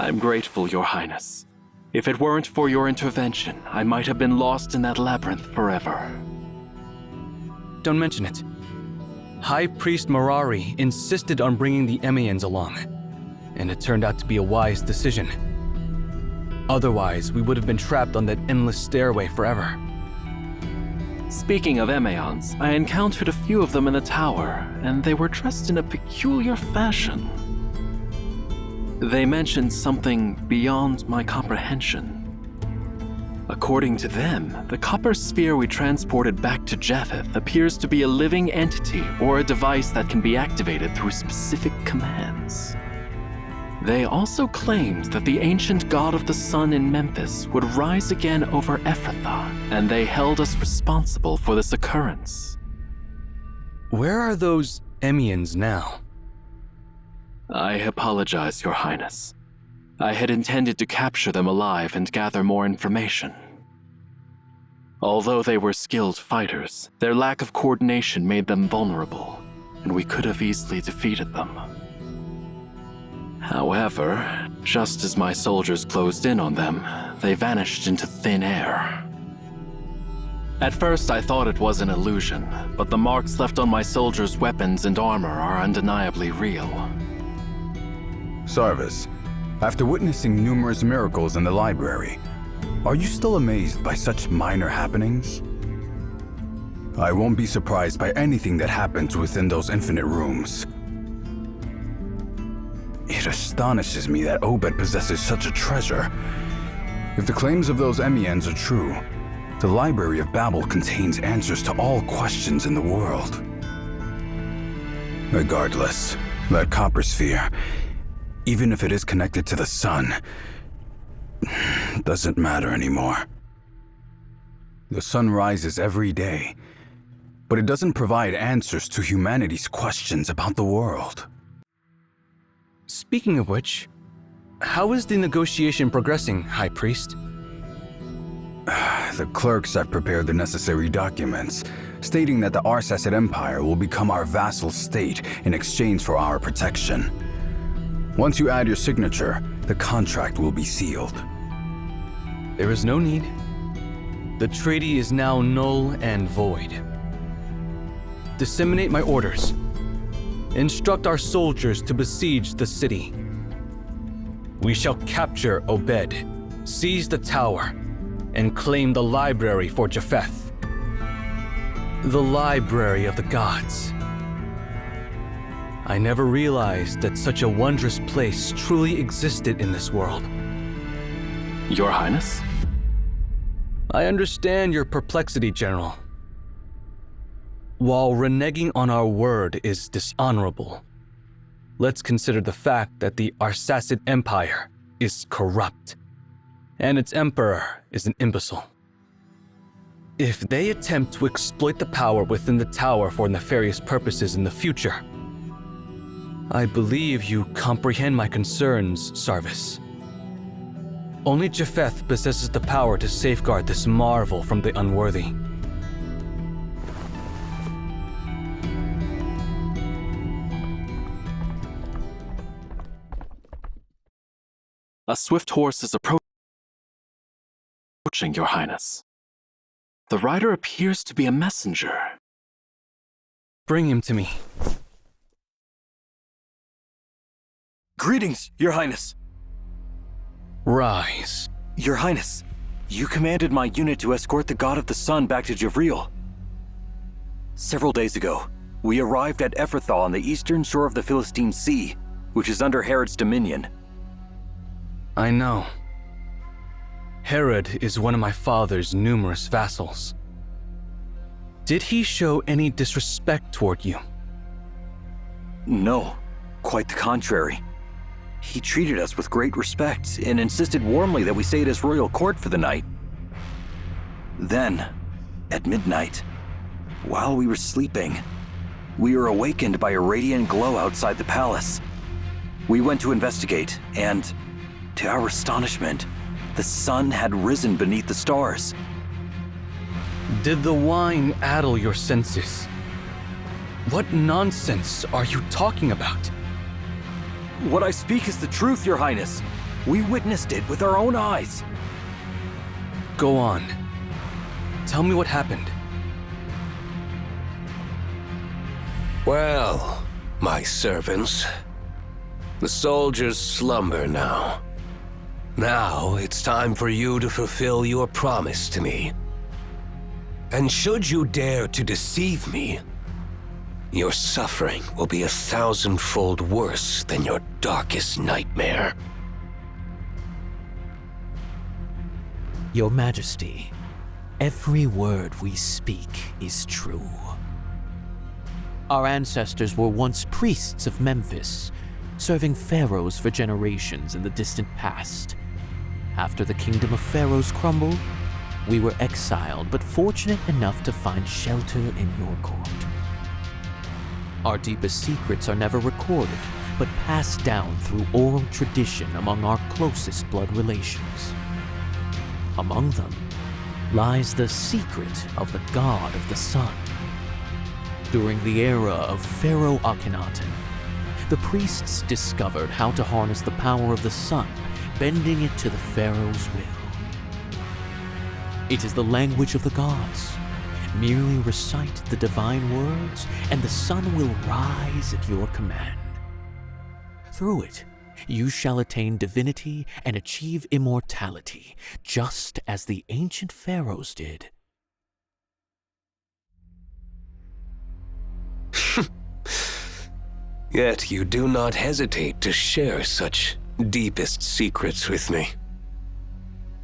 I'm grateful, Your Highness. If it weren't for your intervention, I might have been lost in that labyrinth forever. Don't mention it. High Priest Mirari insisted on bringing the Emeons along, and it turned out to be a wise decision. Otherwise, we would have been trapped on that endless stairway forever. Speaking of Emeons, I encountered a few of them in the tower, and they were dressed in a peculiar fashion. They mentioned something beyond my comprehension. According to them, the copper sphere we transported back to Japheth appears to be a living entity or a device that can be activated through specific commands. They also claimed that the ancient god of the sun in Memphis would rise again over Ephrathah, and they held us responsible for this occurrence. Where are those Emeons now? I apologize, Your Highness. I had intended to capture them alive and gather more information. Although they were skilled fighters, their lack of coordination made them vulnerable, and we could have easily defeated them. However, just as my soldiers closed in on them, they vanished into thin air. At first I thought it was an illusion, but the marks left on my soldiers' weapons and armor are undeniably real. Sarvis, after witnessing numerous miracles in the library, are you still amazed by such minor happenings? I won't be surprised by anything that happens within those infinite rooms. It astonishes me that Obed possesses such a treasure. If the claims of those Emeons are true, the Library of Babel contains answers to all questions in the world. Regardless, that copper sphere, even if it is connected to the sun, doesn't matter anymore. The sun rises every day, but it doesn't provide answers to humanity's questions about the world. Speaking of which, how is the negotiation progressing, High Priest? The clerks have prepared the necessary documents, stating that the Arzacid Empire will become our vassal state in exchange for our protection. Once you add your signature, the contract will be sealed. There is no need. The treaty is now null and void. Disseminate my orders. Instruct our soldiers to besiege the city. We shall capture Obed, seize the tower, and claim the library for Japheth. The library of the gods. I never realized that such a wondrous place truly existed in this world. Your Highness? I understand your perplexity, General. While reneging on our word is dishonorable, let's consider the fact that the Arsacid Empire is corrupt, and its emperor is an imbecile. If they attempt to exploit the power within the tower for nefarious purposes in the future, I believe you comprehend my concerns, Sarvis. Only Japheth possesses the power to safeguard this marvel from the unworthy. A swift horse is approaching, Your Highness. The rider appears to be a messenger. Bring him to me. Greetings, Your Highness. Rise. Your Highness, you commanded my unit to escort the God of the Sun back to Javriel. Several days ago, we arrived at Ephrathah on the eastern shore of the Philistine Sea, which is under Herod's dominion. I know. Herod is one of my father's numerous vassals. Did he show any disrespect toward you? No, quite the contrary. He treated us with great respect and insisted warmly that we stay at his royal court for the night. Then, at midnight, while we were sleeping, we were awakened by a radiant glow outside the palace. We went to investigate, and, to our astonishment, the sun had risen beneath the stars. Did the wine addle your senses? What nonsense are you talking about? What I speak is the truth, Your Highness. We witnessed it with our own eyes. Go on. Tell me what happened. Well, my servants, the soldiers slumber now. Now it's time for you to fulfill your promise to me. And should you dare to deceive me, your suffering will be 1,000-fold worse than your darkest nightmare. Your Majesty, every word we speak is true. Our ancestors were once priests of Memphis, serving pharaohs for generations in the distant past. After the kingdom of pharaohs crumbled, we were exiled but fortunate enough to find shelter in your court. Our deepest secrets are never recorded, but passed down through oral tradition among our closest blood relations. Among them lies the secret of the God of the Sun. During the era of Pharaoh Akhenaten, the priests discovered how to harness the power of the sun, bending it to the pharaoh's will. It is the language of the gods. Merely recite the divine words, and the sun will rise at your command. Through it, you shall attain divinity and achieve immortality, just as the ancient pharaohs did. Yet you do not hesitate to share such deepest secrets with me.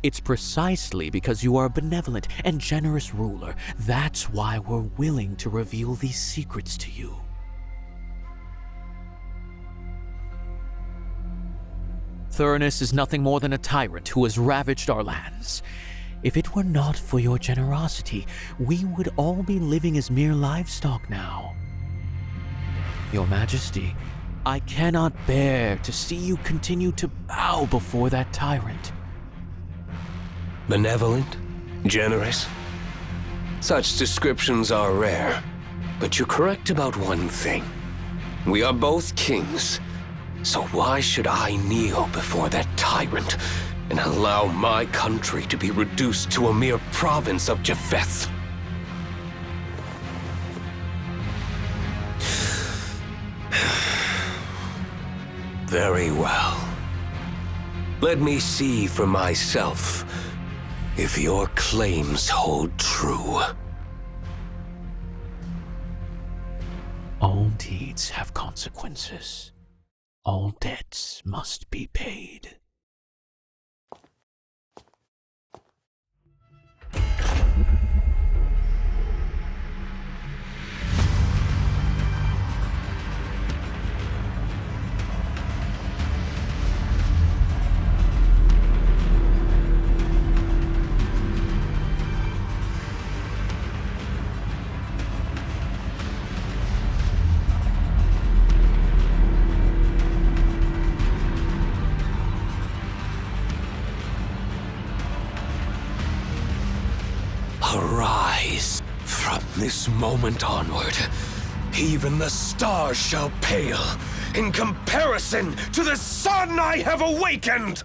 It's precisely because you are a benevolent and generous ruler. That's why we're willing to reveal these secrets to you. Thurnus is nothing more than a tyrant who has ravaged our lands. If it were not for your generosity, we would all be living as mere livestock now. Your Majesty, I cannot bear to see you continue to bow before that tyrant. Benevolent? Generous? Such descriptions are rare, but you're correct about one thing. We are both kings, So why should I kneel before that tyrant and allow my country to be reduced to a mere province of Japheth? Very well. Let me see for myself if your claims hold true. All deeds have consequences. All debts must be paid. Arise. From this moment onward, even the stars shall pale in comparison to the sun I have awakened!